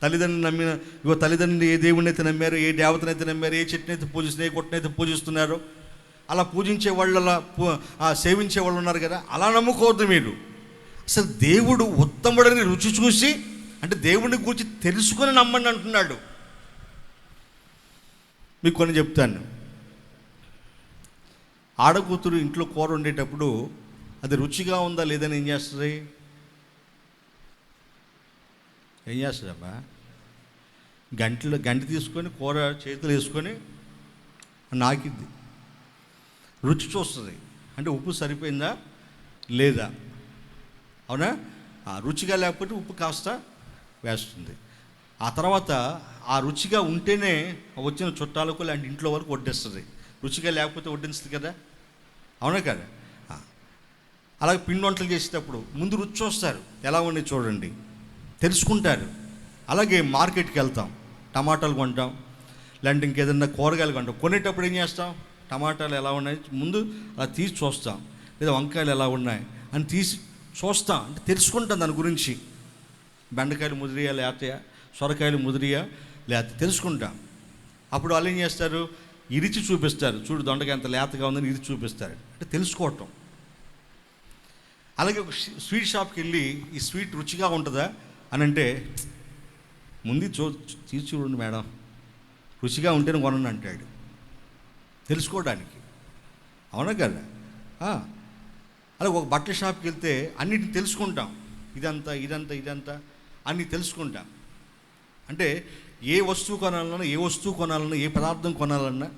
తల్లిదండ్రులు ఏ దేవుడిని అయితే నమ్మారు, ఏ దేవతనైతే నమ్మారు, ఏ చెట్టునైతే పూజిస్తున్నారు, ఏ కొట్టనైతే పూజిస్తున్నారు, అలా పూజించే వాళ్ళు, అలా సేవించే వాళ్ళు ఉన్నారు కదా. అలా నమ్ముకోవద్దు మీరు. అసలు దేవుడు ఉత్తముడని రుచి చూసి, అంటే దేవుడిని గురించి తెలుసుకొని నమ్మండి అంటున్నాడు. మీకు కొన్ని చెప్తాను. ఆడకూతురు ఇంట్లో కూర వండేటప్పుడు అది రుచిగా ఉందా లేదని ఏం చేస్తుందమ్మా? గంట తీసుకొని కూర చేతులు వేసుకొని నాకిద్ది, రుచి చూస్తుంది. అంటే ఉప్పు సరిపోయిందా లేదా, అవునా? రుచిగా లేకపోతే ఉప్పు కాస్త వేస్తుంది. ఆ తర్వాత ఆ రుచిగా ఉంటేనే వచ్చిన చుట్టాలకు లాంటి ఇంట్లో వరకు వడ్డిస్తుంది. రుచిగా లేకపోతే వడ్డించుతుంది కదా, అవునా కదా? అలాగే పిండి వంటలు చేసేటప్పుడు ముందు రుచి చూస్తారు, ఎలా ఉన్నాయి చూడండి, తెలుసుకుంటారు. అలాగే మార్కెట్కి వెళ్తాం, టమాటాలు కొంటాం, లేదంటే ఇంకేదన్నా కూరగాయలు కొంటాం. కొనేటప్పుడు ఏం చేస్తాం? టమాటాలు ఎలా ఉన్నాయి ముందు అలా తీసి చూస్తాం, లేదా వంకాయలు ఎలా ఉన్నాయి అని తీసి చూస్తాం, అంటే తెలుసుకుంటాం దాని గురించి. బెండకాయలు ముదిరియా లేతయా, సొరకాయలు ముదిరియా లేత తెలుసుకుంటాం. అప్పుడు వాళ్ళు ఏం చేస్తారు? ఇరిచి చూపిస్తారు, చూడు దొండకాయ ఎంత లేతగా ఉందని ఇరిచి చూపిస్తారు, అంటే తెలుసుకోవటం. అలాగే ఒక స్వీట్ షాప్కి వెళ్ళి ఈ స్వీట్ రుచిగా ఉంటుందా అని అంటే, ముందు తీసి చూడండి మేడం, రుచిగా ఉంటేనే కొనండి అంటాడు, తెలుసుకోవడానికి, అవునా కదా? అలాగే ఒక బట్టల షాప్కి వెళ్తే అన్నిటిని తెలుసుకుంటాం, ఇదంతా అన్నీ తెలుసుకుంటాం. అంటే ఏ వస్తువు కొనాలన్నా, ఏ పదార్థం కొనాలన్నా,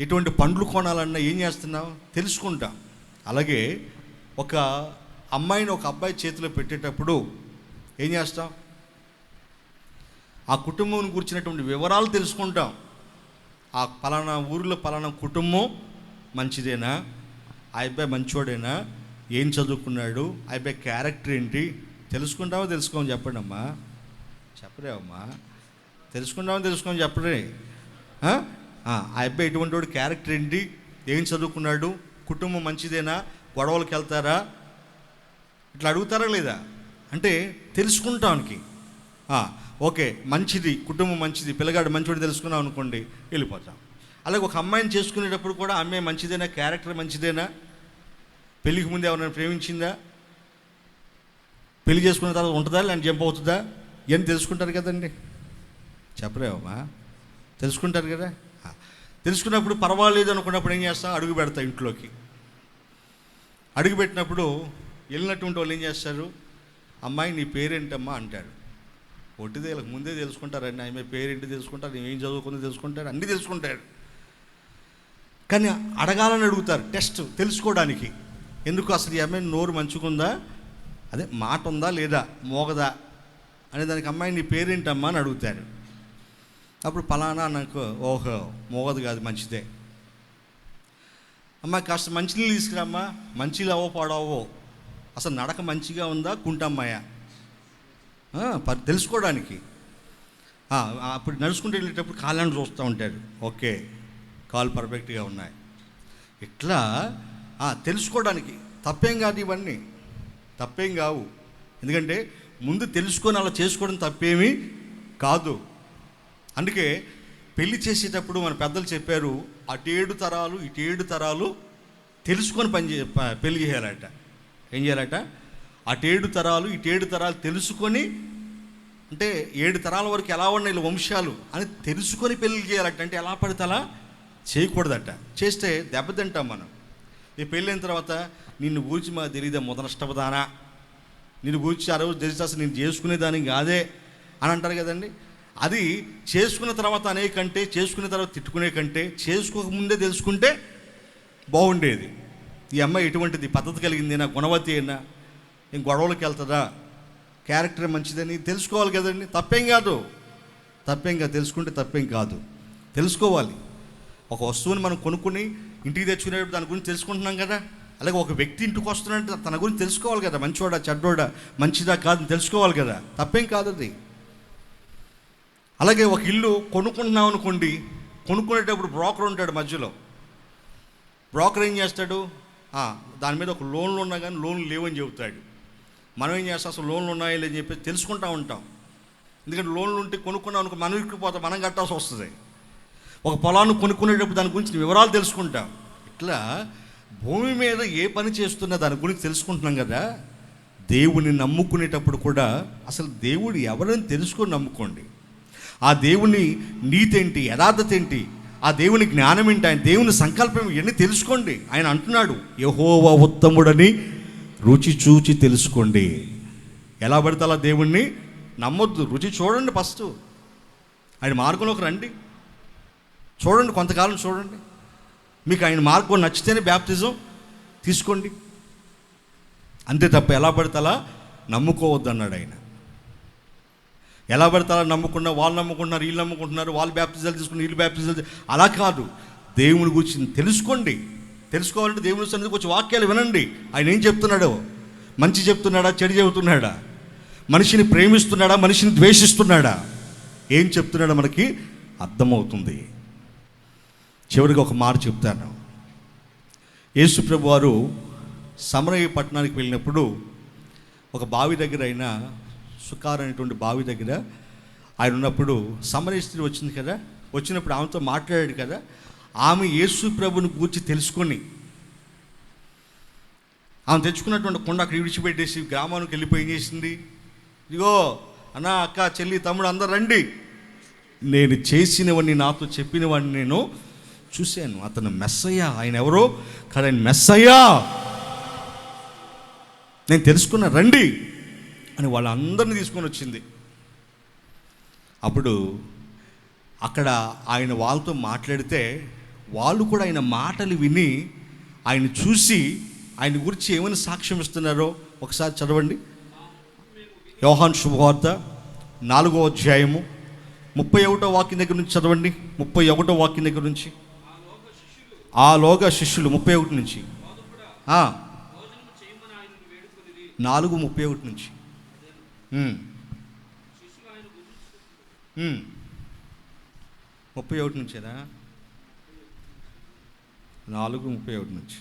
ఎటువంటి పండ్లు కొనాలన్నా ఏం చేస్తున్నాం? తెలుసుకుంటాం. అలాగే ఒక అమ్మాయిని ఒక అబ్బాయి చేతిలో పెట్టేటప్పుడు ఏం చేస్తాం? ఆ కుటుంబం గురించినటువంటి వివరాలు తెలుసుకుంటాం. ఆ పలానా ఊరిలో పలానా కుటుంబం మంచిదేనా, ఆ అబ్బాయి మంచివాడేనా, ఏం చదువుకున్నాడు, ఆ అబ్బాయి క్యారెక్టర్ ఏంటి, తెలుసుకోమని చెప్పండి అమ్మా. చెప్పరేవమ్మా? తెలుసుకోమని చెప్పరే. ఆ అబ్బాయి ఎటువంటి వాడు, క్యారెక్టర్ ఏంటి, ఏం చదువుకున్నాడు, కుటుంబం మంచిదేనా, గొడవలకు వెళ్తారా, ఇట్లా అడుగుతారా లేదా అంటే తెలుసుకుంటానికి. ఓకే మంచిది, కుటుంబం మంచిది, పిల్లగాడు మంచివాడు తెలుసుకున్నాం అనుకోండి, వెళ్ళిపోతాం. అలాగే ఒక అమ్మాయిని చేసుకునేటప్పుడు కూడా అమ్మాయి మంచిదేనా, క్యారెక్టర్ మంచిదేనా, పెళ్ళికి ముందు ఎవరైనా ప్రేమించిందా, పెళ్లి చేసుకున్న తర్వాత ఉంటుందా లేదంటే జంప్ అవుతుందా, ఇవన్నీ తెలుసుకుంటారు కదండి. చెప్పరేవమ్మా? తెలుసుకుంటారు కదా. తెలుసుకున్నప్పుడు పర్వాలేదు అనుకున్నప్పుడు ఏం చేస్తాం? అడుగు పెడతా ఇంట్లోకి. అడుగు పెట్టినప్పుడు వెళ్ళినటువంటి వాళ్ళు ఏం చేస్తారు? అమ్మాయి నీ పేరేంటమ్మా అంటాడు. ఒట్టిదే ముందే తెలుసుకుంటారండి, ఆమె పేరేంటి తెలుసుకుంటారు, ఏం చదువుకుందో తెలుసుకుంటారు, అన్నీ తెలుసుకుంటాడు. కానీ అడగాలని అడుగుతారు, టెస్ట్ తెలుసుకోవడానికి. ఎందుకు? అసలు ఈ అమ్మాయి నోరు మంచుకుందా, అదే మాట ఉందా లేదా, మోగదా అనే దానికి అమ్మాయి నీ పేరేంటమ్మా అని అడుగుతారు. అప్పుడు పలానా నాకు, ఓహో మోగదు కాదు మంచిదే. అమ్మ కాస్త మంచినీళ్ళు తీసుకురామ్మా, మంచిలు అవో పాడవో, అసలు నడక మంచిగా ఉందా కుంటమ్మాయా తెలుసుకోవడానికి. అప్పుడు నడుచుకుంటూ వెళ్ళేటప్పుడు కాళ్ళని చూస్తూ ఉంటాడు. ఓకే, కాళ్ళు పర్ఫెక్ట్గా ఉన్నాయి. ఇట్లా తెలుసుకోవడానికి తప్పేం కాదు, ఇవన్నీ తప్పేం కావు. ఎందుకంటే ముందు తెలుసుకొని అలా చేసుకోవడం తప్పేమీ కాదు. అందుకే పెళ్లి చేసేటప్పుడు మన పెద్దలు చెప్పారు, అటు 7 తరాలు ఇటు 7 తరాలు తెలుసుకొని పెళ్లి చేయాలట. ఏం చేయాలట? అటు 7 తరాలు ఇటు 7 తరాలు తెలుసుకొని, అంటే 7 తరాల వరకు ఎలా ఉన్నాయి వంశాలు అని తెలుసుకొని పెళ్లి చేయాలట. అంటే ఎలా పడితే అలా చేయకూడదట. చేస్తే దెబ్బతింటాం మనం. ఈ పెళ్ళైన తర్వాత నిన్ను గూర్చి మాకు తెలియదా మొదనష్టపదానా, నిన్ను గూర్చి ఆ రోజు తెలిసి అసలు నేను చేసుకునేదానికి కాదే అని అంటారు కదండి. అది చేసుకున్న తర్వాత అనే కంటే, చేసుకున్న తర్వాత తిట్టుకునే కంటే చేసుకోకముందే తెలుసుకుంటే బాగుండేది. ఈ అమ్మాయి ఎటువంటిది, పద్ధతి కలిగింది, నా గుణవతి అయినా, ఏం గొడవలకి వెళ్తుందా, క్యారెక్టర్ మంచిదని తెలుసుకోవాలి కదండి. తప్పేం కాదు, తెలుసుకుంటే తప్పేం కాదు, తెలుసుకోవాలి. ఒక వస్తువుని మనం కొనుక్కుని ఇంటికి తెచ్చుకునేటప్పుడు దాని గురించి తెలుసుకుంటున్నాం కదా. అలాగే ఒక వ్యక్తి ఇంటికి వస్తున్నట్టు తన గురించి తెలుసుకోవాలి కదా. మంచివాడా చెడ్డోడా, మంచిదా కాదని తెలుసుకోవాలి కదా. తప్పేం కాదు అది. అలాగే ఒక ఇల్లు కొనుక్కుంటున్నాం అనుకోండి, కొనుక్కునేటప్పుడు బ్రోకర్ ఉంటాడు మధ్యలో. బ్రోకర్ ఏం చేస్తాడు, దాని మీద ఒక లోన్లు ఉన్నా కానీ లోన్లు లేవని చెబుతాడు. మనం ఏం చేస్తాం, అసలు లోన్లు ఉన్నాయో లేదని చెప్పి తెలుసుకుంటూ ఉంటాం. ఎందుకంటే లోన్లు ఉంటే కొనుక్కున్నాం అనుకో, మనం ఇరుక్కుపోతాం, మనం కట్టాల్సి వస్తుంది. ఒక పొలాన్ని కొనుక్కునేటప్పుడు దాని గురించి వివరాలు తెలుసుకుంటాం. ఇట్లా భూమి మీద ఏ పని చేస్తున్నా దాని గురించి తెలుసుకుంటున్నాం కదా. దేవుని నమ్ముకునేటప్పుడు కూడా అసలు దేవుడు ఎవరని తెలుసుకొని నమ్ముకోండి. ఆ దేవుని నీతి ఏంటి, యథార్థత ఏంటి, ఆ దేవుని జ్ఞానం ఏంటి, ఆయన దేవుని సంకల్పం ఇవన్నీ తెలుసుకోండి. ఆయన అంటున్నాడు, యెహోవా ఉత్తముడని రుచి చూచి తెలుసుకోండి. ఎలా పడితే అలా దేవుణ్ణి నమ్మొద్దు. రుచి చూడండి, ఫస్ట్ ఆయన మార్గంలోకి రండి, చూడండి, కొంతకాలం చూడండి. మీకు ఆయన మార్గం నచ్చితేనే బ్యాప్టిజం తీసుకోండి. అంతే తప్ప ఎలా పడితే అలా నమ్ముకోవద్దు అన్నాడు ఆయన. ఎలా పడితే అలా నమ్ముకున్నా, వాళ్ళు నమ్ముకుంటున్నారు, వీళ్ళు నమ్ముకుంటున్నారు, వాళ్ళు బ్యాప్టిజాలు తీసుకుని వీళ్ళు బ్యాప్టిజాలు, అలా కాదు. దేవుని గురించి తెలుసుకోండి. తెలుసుకోవాలంటే దేవుని సన్నిధికి వచ్చి వాక్యాలు వినండి. ఆయన ఏం చెప్తున్నాడో, మంచి చెప్తున్నాడా, చెడు చెబుతున్నాడా, మనిషిని ప్రేమిస్తున్నాడా, మనిషిని ద్వేషిస్తున్నాడా, ఏం చెప్తున్నాడో మనకి అర్థమవుతుంది. చివరికి ఒక మాట చెప్తాను. యేసు ప్రభు వారు సమరయ పట్టణానికి వెళ్ళినప్పుడు ఒక బావి దగ్గర, అయిన సుకార్ అనేటువంటి బావి దగ్గర ఆయన ఉన్నప్పుడు సమరయ స్త్రీ వచ్చింది కదా. వచ్చినప్పుడు ఆమెతో మాట్లాడాడు కదా. ఆమె యేసు ప్రభుని గూర్చి తెలుసుకొని ఆమె తెచ్చుకున్నటువంటి కొండ అక్కడ విడిచిపెట్టేసి గ్రామానికి వెళ్ళిపోయి ఏం చేసింది, ఇదిగో అన్న, అక్క, చెల్లి, తమ్ముడు అందరు రండి, నేను చేసినవన్నీ, నాతో చెప్పినవన్నీ నేను చూశాను. అతను మెస్సయ్యా. ఆయన ఎవరో కాదు, ఆయన మెస్సయ్యా, నేను తెలుసుకున్నా, రండి అని వాళ్ళందరినీ తీసుకొని వచ్చింది. అప్పుడు అక్కడ ఆయన వాళ్ళతో మాట్లాడితే వాళ్ళు కూడా ఆయన మాటలు విని ఆయన చూసి ఆయన గురించి ఏమైనా సాక్ష్యం ఇస్తున్నారో ఒకసారి చదవండి. యోహాను శుభవార్త 4వ అధ్యాయము 31వ వాక్యం దగ్గర నుంచి చదవండి. 31వ వాక్యం దగ్గర నుంచి. ఆలోగా శిష్యులు 31 నుంచి 4:31 నుంచి 31 నుంచేనా? 4:31 నుంచి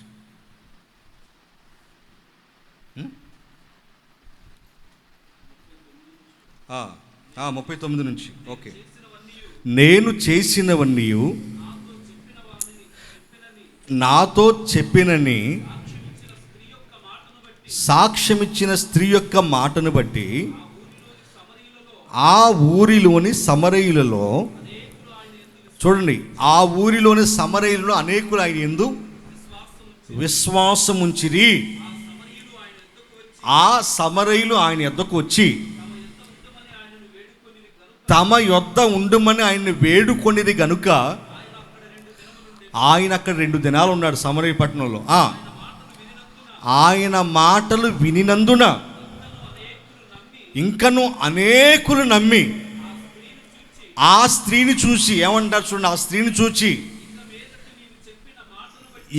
39 నుంచి. ఓకే. నేను చేసినవన్నీ నాతో చెప్పినని సాక్ష్యమిచ్చిన స్త్రీ యొక్క మాటను బట్టి ఆ ఊరిలోని సమరయులలో, చూడండి, ఆ ఊరిలోని సమరయులలో అనేకులు ఆయన యందు విశ్వాసం ఉంచిరి. ఆ సమరయులు ఆయన యొద్దకు వచ్చి తమ యొద్ద ఉండుమని ఆయన్ని వేడుకొనిది గనుక ఆయన అక్కడ 2 దినాలు ఉన్నాడు సమరయ పట్టణంలో. ఆయన మాటలు వినినందున ఇంకను అనేకులు నమ్మి, ఆ స్త్రీని చూసి ఏమంటారు చూడండి, ఆ స్త్రీని చూచి,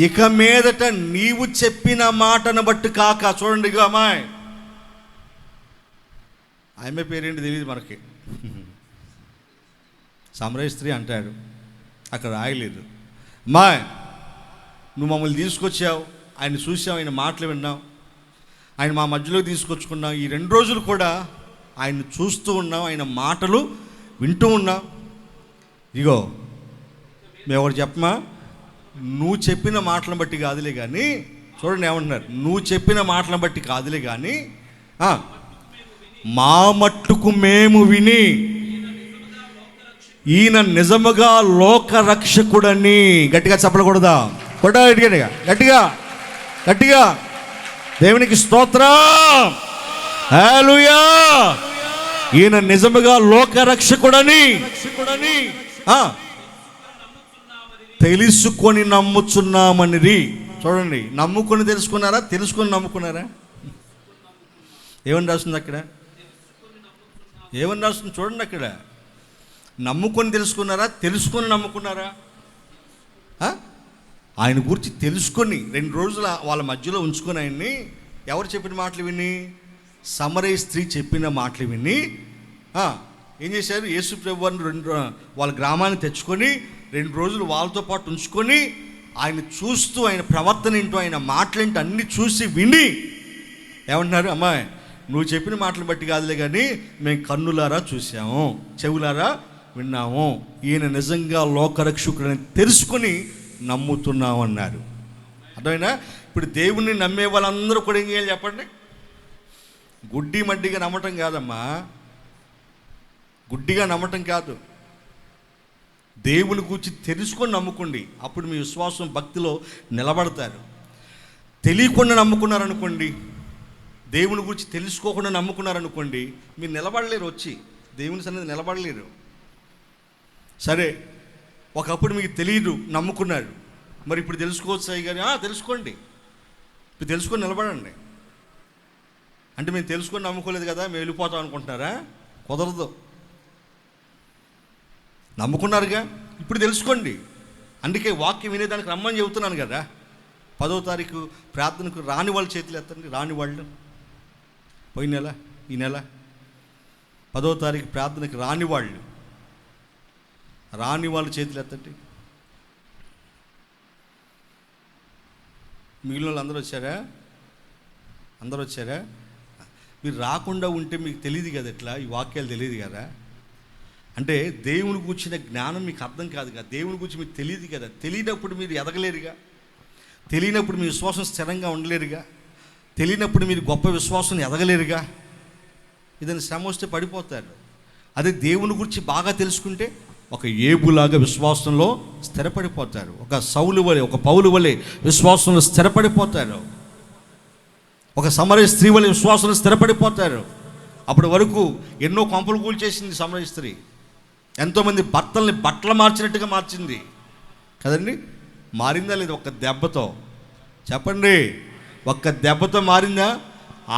ఇక మీదట నీవు చెప్పిన మాటను బట్టి కాక, చూడండి, ఇక అమ్మాయి, ఆమె పేరేంటి తెలియదు మనకి, సమరయ స్త్రీ అంటాడు, అక్కడ రాయలేదు. అమ్మా, నువ్వు మమ్మల్ని తీసుకొచ్చావు, ఆయన చూసావు, ఆయన మాటలు విన్నావు, ఆయన మా మధ్యలో తీసుకొచ్చుకున్నావు. ఈ 2 రోజులు కూడా ఆయన చూస్తూ ఉన్నాం, ఆయన మాటలు వింటూ ఉన్నాం. ఇగో మేము ఒకటి చెప్పమా, నువ్వు చెప్పిన మాటలను బట్టి కాదులే కానీ, చూడండి ఏమంటున్నారు, నువ్వు చెప్పిన మాటలను బట్టి కాదులే కానీ మా మట్టుకు మేము విని ఈయన నిజముగా లోకరక్షకుడని. గట్టిగా చెప్పకూడదా? గట్టిగా గట్టిగా గట్టిగా దేవునికి స్తోత్రం, హల్లెలూయా. ఈయన నిజముగా లోకరక్షకుడని తెలుసుకొని నమ్ముచున్నామని. చూడండి, నమ్ముకొని తెలుసుకున్నారా, తెలుసుకొని నమ్ముకున్నారా? ఏమని రాస్తుంది అక్కడ? ఏమని రాస్తుంది చూడండి అక్కడ. నమ్ముకొని తెలుసుకున్నారా, తెలుసుకొని నమ్ముకున్నారా? ఆయన గురించి తెలుసుకొని 2 రోజులు వాళ్ళ మధ్యలో ఉంచుకొని ఆయన్ని, ఎవరు చెప్పిన మాటలు విని? సమరయ స్త్రీ చెప్పిన మాటలు విని ఏం చేశారు? యేసు ప్రభువుని వాళ్ళ గ్రామాన్ని తెచ్చుకొని 2 రోజులు వాళ్ళతో పాటు ఉంచుకొని ఆయన చూస్తూ, ఆయన ప్రవర్తన ఏంటో, ఆయన మాటలేంటో అన్నీ చూసి విని ఏమంటున్నారు? అమ్మాయి, నువ్వు చెప్పిన మాటలు బట్టి కాదులే కానీ మేము కన్నులారా చూసాము, చెవులారా విన్నాము, ఈయన నిజంగా లోకరక్షకుడని తెలుసుకొని నమ్ముతున్నాము అన్నారు. అర్థమైనా? ఇప్పుడు దేవుణ్ణి నమ్మే వాళ్ళందరూ కూడా ఏం చేయాలి చెప్పండి? గుడ్డి మడ్డిగా నమ్మటం కాదమ్మా, గుడ్డిగా నమ్మటం కాదు. దేవుని గురించి తెలుసుకొని నమ్ముకోండి, అప్పుడు మీ విశ్వాసం భక్తిలో నిలబడతారు. తెలియకుండా నమ్ముకున్నారనుకోండి, దేవుని గురించి తెలుసుకోకుండా నమ్ముకున్నారనుకోండి, మీరు నిలబడలేరు, వచ్చి దేవుని సన్నిధి నిలబడలేరు. సరే, ఒకప్పుడు మీకు తెలియదు, నమ్ముకున్నారు, మరి ఇప్పుడు తెలుసుకోవచ్చు అయ్యి గారు. తెలుసుకోండి, ఇప్పుడు తెలుసుకొని నిలబడండి. అంటే మేము తెలుసుకొని నమ్ముకోలేదు కదా, మేము వెళ్ళిపోతాం అనుకుంటున్నారా? కుదరదు. నమ్ముకున్నారుగా, ఇప్పుడు తెలుసుకోండి. అందుకే వాక్యం వినేదానికి రమ్మని చెబుతున్నాను కదా. 10వ తారీఖు ప్రార్థనకు రాని వాళ్ళ చేతులు ఎత్తండి. రాని వాళ్ళు పోయిన నెల, ఈ నెల 10వ తారీఖు ప్రార్థనకు రాని వాళ్ళ చేతులు ఎత్తండి. మిగిలిన వాళ్ళు అందరూ వచ్చారా? అందరూ వచ్చారా? మీరు రాకుండా ఉంటే మీకు తెలియదు కదా, ఎట్లా ఈ వాక్యాలు తెలియదు కదా. అంటే దేవుని గురించిన జ్ఞానం మీకు అర్థం కాదు కదా, దేవుని గురించి మీకు తెలియదు కదా. తెలియనప్పుడు మీరు ఎదగలేరుగా, తెలియనప్పుడు మీ విశ్వాసం స్థిరంగా ఉండలేరుగా, తెలియనప్పుడు మీరు గొప్ప విశ్వాసం ఎదగలేరుగా. ఏదైనా శ్రమ వస్తే పడిపోతారు. అదే దేవుని గురించి బాగా తెలుసుకుంటే ఒక ఏబులాగా విశ్వాసంలో స్థిరపడిపోతారు. ఒక సౌలు వలె, ఒక పౌలు వలె విశ్వాసంలో స్థిరపడిపోతారు. ఒక సమరయ స్త్రీ వలె విశ్వాసంలో స్థిరపడిపోతారు. అప్పటి వరకు ఎన్నో కొంపలు కూల్చేసింది సమరయ స్త్రీ. ఎంతోమంది భర్తల్ని బట్టలు మార్చినట్టుగా మార్చింది కదండి. మారిందా లేదు? ఒక్క దెబ్బతో చెప్పండి, ఒక్క దెబ్బతో మారిందా?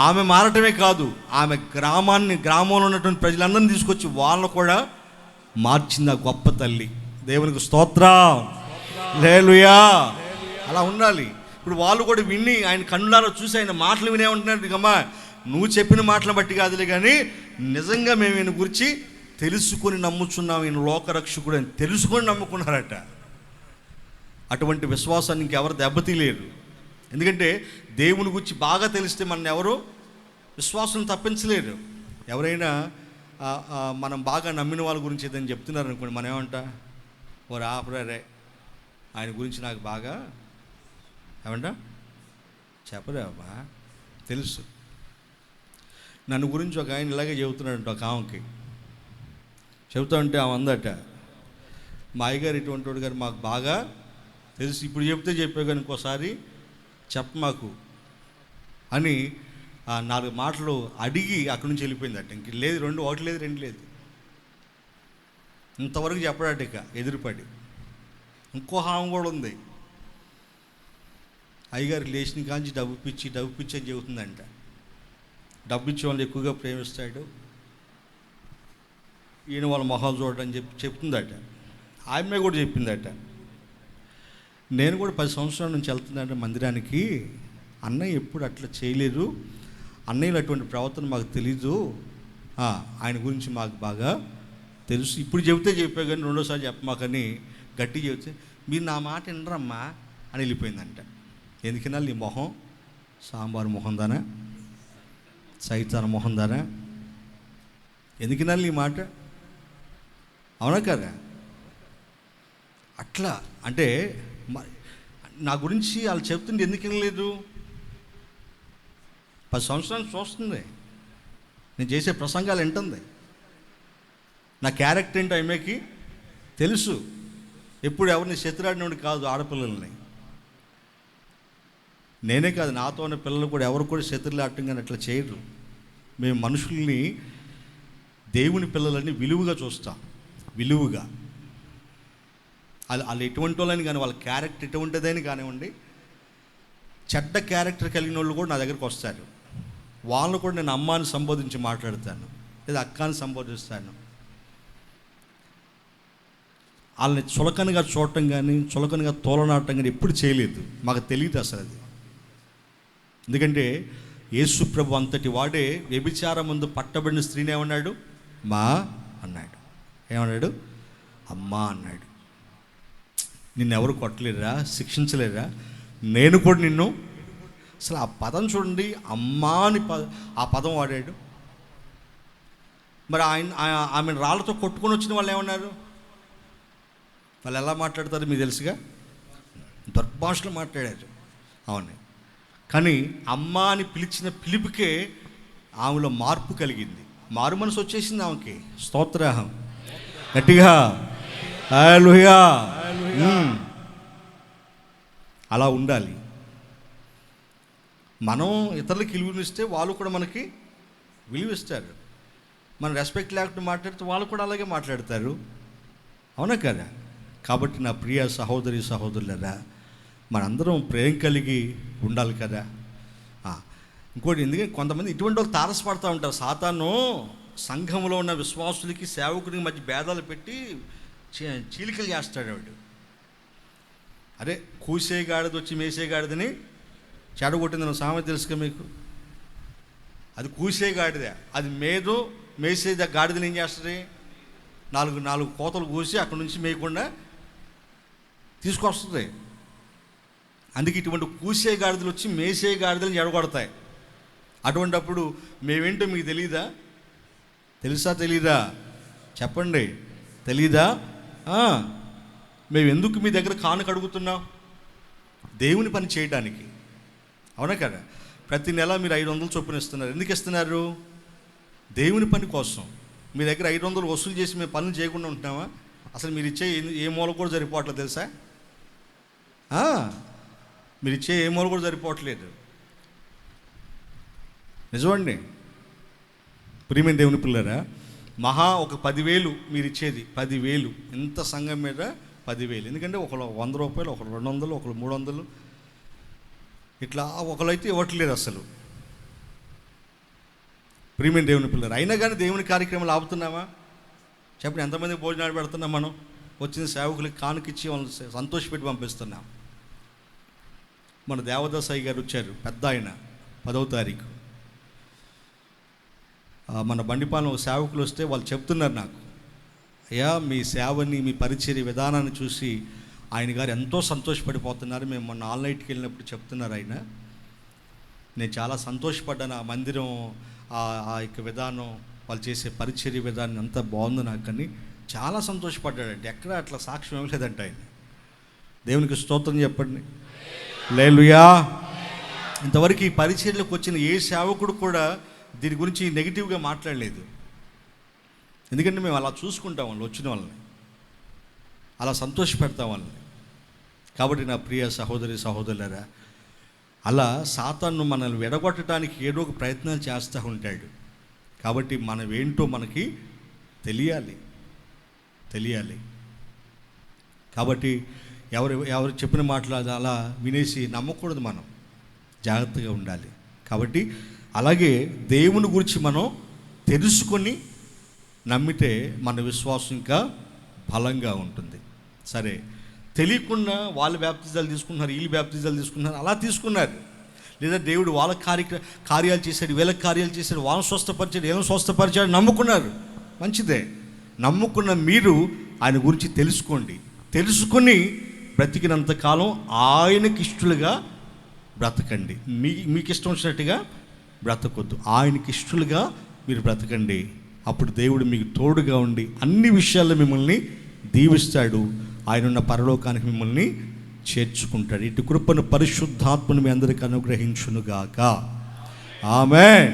ఆమె మారటమే కాదు, ఆమె గ్రామంలో ఉన్నటువంటి ప్రజలందరినీ తీసుకొచ్చి వాళ్ళను కూడా మార్చింది ఆ గొప్ప తల్లి. దేవునికి స్తోత్రం, హల్లెలూయా. అలా ఉండాలి. ఇప్పుడు వాళ్ళు కూడా విని, ఆయన కన్నులారా చూసి ఆయన మాటలు వినేమంటున్నారు. అమ్మా, నువ్వు చెప్పిన మాటలను బట్టి కాదులే కానీ నిజంగా మేము ఈయన గురించి తెలుసుకొని నమ్ముచున్నాం, ఈయన లోకరక్షకుడు అని తెలుసుకొని నమ్ముకున్నారట. అటువంటి విశ్వాసాన్ని ఇంకెవరు దెబ్బతీయలేరు. ఎందుకంటే దేవుని గురించి బాగా తెలిస్తే మన ఎవరు విశ్వాసం తప్పించలేరు. ఎవరైనా మనం బాగా నమ్మిన వాళ్ళ గురించి ఏదైనా చెప్తున్నారు అనుకోండి, మనం ఏమంటా, ఓ రాపరే ఆయన గురించి నాకు బాగా ఏమంటా చెప్పరాబా తెలుసు. నన్ను గురించి ఒక ఆయన ఇలాగే చెబుతున్నాడంట. ఒక ఆమెకి చెబుతా ఉంటే ఆమె అందట, మా అయ్యగారు ఇటువంటి వాడు గారు మాకు బాగా తెలుసు, ఇప్పుడు చెప్తే చెప్పే కానీ ఇంకోసారి చెప్ప మాకు అని 4 మాటలు అడిగి అక్కడి నుంచి వెళ్ళిపోయిందట. ఇంక లేదు, 1 లేదు 2 లేదు, ఇంతవరకు చెప్పడాట. ఇక ఎదురుపడి ఇంకో హామీ కూడా ఉంది. అయ్యగారికి లేచిన కాంచి డబ్బు పిచ్చి అని చెబుతుందంట. డబ్బు ఇచ్చే వాళ్ళు ఎక్కువగా ప్రేమిస్తాడు, ఈయన వాళ్ళ మొహాలు చూడటని చెప్తుందట. ఆమె కూడా చెప్పిందట, నేను కూడా 10 సంవత్సరాల నుంచి వెళ్తుందంటే మందిరానికి, అన్నయ్య ఎప్పుడు అట్లా చేయలేదు, అన్నయ్యలు అటువంటి ప్రవర్తన మాకు తెలీదు, ఆయన గురించి మాకు బాగా తెలుసు, ఇప్పుడు చెబితే చెప్పా కానీ రెండోసారి చెప్పమాకని గట్టి చెబితే మీరు నా మాట వినరమ్మా అని వెళ్ళిపోయిందంట. ఎందుకన్నా నీ మొహం సాంబారు మొహం దానా, సైతాన మొహం దానా, ఎందుకన్నా నీ మాట? అవునా కదా? అట్లా అంటే నా గురించి వాళ్ళు చెప్తుంటే ఎందుకు వినలేదు? 10 సంవత్సరాలు చూస్తుంది, నేను చేసే ప్రసంగాలు వింటుంది, నా క్యారెక్టర్ ఏంటో ఆమెకి తెలుసు. ఎప్పుడు ఎవరిని శత్రుడినోడు కాదు, ఆడపిల్లల్ని నేనే కాదు, నాతో ఉన్న పిల్లలు కూడా ఎవరు కూడా శత్రులు ఆడటం కానీ అట్లా చేయరు. మేము మనుషుల్ని, దేవుని పిల్లలని విలువగా చూస్తాం, విలువగా. వాళ్ళు ఎటువంటి వాళ్ళని కానీ, వాళ్ళ క్యారెక్టర్ ఎటువంటిదని కానివ్వండి, చెడ్డ క్యారెక్టర్ కలిగిన వాళ్ళు కూడా నా దగ్గరికి వస్తారు. వాళ్ళను కూడా నేను అమ్మాని సంబోధించి మాట్లాడతాను, లేదా అక్కని సంబోధిస్తాను. వాళ్ళని చులకనగా చూడటం కానీ, చులకనగా తోలనాడటం కానీ ఎప్పుడు చేయలేదు, మాకు తెలియదు అసలు అది. ఎందుకంటే యేసు ప్రభు అంతటి వాడే వ్యభిచారం ముందు పట్టబడిన స్త్రీని ఏమన్నాడు? మా అన్నాడు. ఏమన్నాడు? అమ్మా అన్నాడు. నిన్నెవరు కొట్టలేరా, శిక్షించలేరా? నేను కూడా నిన్ను. అసలు ఆ పదం చూడండి, అమ్మా అని ఆ పదం వాడాడు. మరి ఆమెను రాళ్ళతో కొట్టుకొని వచ్చిన వాళ్ళు ఏమన్నారు? వాళ్ళు ఎలా మాట్లాడతారు మీకు తెలుసుగా, దుర్భాషలో మాట్లాడారు. అవును, కానీ అమ్మ అని పిలిచిన పిలుపుకే ఆమెలో మార్పు కలిగింది, మారు మనసు వచ్చేసింది ఆమెకి. స్తోత్రం గట్టిగా హల్లెలూయా. అలా ఉండాలి. మనం ఇతరులకి విలువనిస్తే వాళ్ళు కూడా మనకి విలువిస్తారు. మనం రెస్పెక్ట్ లేకుండా మాట్లాడితే వాళ్ళు కూడా అలాగే మాట్లాడతారు. అవునా కదా? కాబట్టి నా ప్రియ సహోదరి సహోదరులరా, మనందరం ప్రేమ కలిగి ఉండాలి కదా. ఇంకోటి, ఎందుకంటే కొంతమంది ఇటువంటి వాళ్ళు తారసపడుతూ ఉంటారు. సాతాను సంఘంలో ఉన్న విశ్వాసులకి సేవకుడికి మధ్య భేదాలు పెట్టి చీలికలు చేస్తాడు వాడు. అరే, కూసే గాడిద వచ్చి మేసే గాడిదని చెడగొట్టింది సామెత తెలుసుగా మీకు. అది కూసే గాడిదే, అది మేసే గాడిదని ఏం చేస్తుంది? నాలుగు కోతలు కూసి అక్కడి నుంచి మేయకుండా తీసుకొస్తుంది. అందుకే ఇటువంటి కూసే గాడిదలు వచ్చి మేసే గాడిదలను ఎడగొడతాయి. అటువంటప్పుడు మేమేంటో మీకు తెలీదా? తెలుసా తెలీదా? చెప్పండి, తెలీదా? మేము ఎందుకు మీ దగ్గర కానుక అడుగుతున్నాం? దేవుని పని చేయడానికి. అవునా కదా? ప్రతి నెల మీరు 500 చొప్పున ఇస్తున్నారు. ఎందుకు ఇస్తున్నారు? దేవుని పని కోసం. మీ దగ్గర 500 వసూలు చేసి మేము పనులు చేయకుండా ఉంటున్నామా? అసలు మీరు ఇచ్చే ఏ మూల కూడా సరిపోవట్లేదు తెలుసా? మీరు ఇచ్చే ఏ మూల కూడా సరిపోవట్లేదు. నిజమండి. ప్రియమైన దేవుని పిల్లరా, ఒక 10,000 మీరు ఇచ్చేది 10,000, ఇంత సంఘం మీద 10,000. ఎందుకంటే ఒకరు 100 రూపాయలు, ఒకరు 200, ఒకరు 300, ఇట్లా ఒకరైతే ఇవ్వట్లేదు అసలు. ప్రియమైన దేవుని పిల్లలు, అయినా కానీ దేవుని కార్యక్రమాలు ఆపుతున్నామా? చెప్పండి, ఎంతమంది భోజనాలు పెడుతున్నాం? మనం వచ్చిన సేవకులకి కానుకిచ్చి వాళ్ళని సంతోషపెట్టి పంపిస్తున్నాం. మన దేవదాసయ్య గారు వచ్చారు, పెద్ద ఆయన, 10వ తారీఖు. మన బండిపాలెం సేవకులు వస్తే వాళ్ళు చెప్తున్నారు నాకు, అయ్యా మీ సేవని, మీ పరిచర్య విధానాన్ని చూసి ఆయన గారు ఎంతో సంతోషపడిపోతున్నారు. మేము మొన్న ఆన్లైన్కి వెళ్ళినప్పుడు చెప్తున్నారు ఆయన, నేను చాలా సంతోషపడ్డాను. ఆ మందిరం, ఆ యొక్క విధానం, వాళ్ళు చేసే పరిచర్య విధానం అంతా బాగుంది నాకు అని చాలా సంతోషపడ్డాడంటే. ఎక్కడ అట్లా సాక్ష్యం ఇవ్వలేదంట ఆయన. దేవునికి స్తోత్రం చెప్పండి. హల్లెలూయా. ఇంతవరకు ఈ పరిచర్యలకు వచ్చిన ఏ సేవకుడు కూడా దీని గురించి నెగిటివ్గా మాట్లాడలేదు. ఎందుకంటే మేము అలా చూసుకుంటాం వాళ్ళు వచ్చిన వాళ్ళని, అలా సంతోషపెడతాం వాళ్ళని. కాబట్టి నా ప్రియ సహోదరి సహోదరులారా, అలా సాతాను మనల్ని విడగొట్టడానికి ఏదో ఒక ప్రయత్నాలు చేస్తూ ఉంటాడు. కాబట్టి మనం ఏంటో మనకి తెలియాలి. కాబట్టి ఎవరు చెప్పిన మాటలు అలా వినేసి నమ్మకూడదు, మనం జాగ్రత్తగా ఉండాలి. కాబట్టి అలాగే దేవుని గురించి మనం తెలుసుకొని నమ్మితే మన విశ్వాసం ఇంకా బలంగా ఉంటుంది. సరే, తెలియకుండా వాళ్ళు బ్యాప్తిజాలు తీసుకున్నారు, వీళ్ళు బ్యాప్తిజాలు తీసుకున్నారు, అలా తీసుకున్నారు. లేదా దేవుడు వాళ్ళ కార్యాలు చేశాడు, వీళ్ళకి కార్యాలు చేశాడు, వాళ్ళని స్వస్థపరిచాడు, వీళ్ళని స్వస్థపరిచాడు, నమ్ముకున్నారు, మంచిదే. నమ్ముకున్న మీరు ఆయన గురించి తెలుసుకోండి. తెలుసుకొని బ్రతికినంత కాలం ఆయనకి ఇష్టలుగా బ్రతకండి. మీకు ఇష్టం వచ్చినట్టుగా బ్రతకొద్దు, ఆయనకి ఇష్టలుగా మీరు బ్రతకండి. అప్పుడు దేవుడు మీకు తోడుగా ఉండి అన్ని విషయాల్లో మిమ్మల్ని దీవిస్తాడు. ఆయన ఉన్న పరలోకానికి మిమ్మల్ని చేర్చుకుంటాడు. ఇటు కృపను పరిశుద్ధాత్మను మీ అందరికీ అనుగ్రహించునుగాక. ఆమేన్.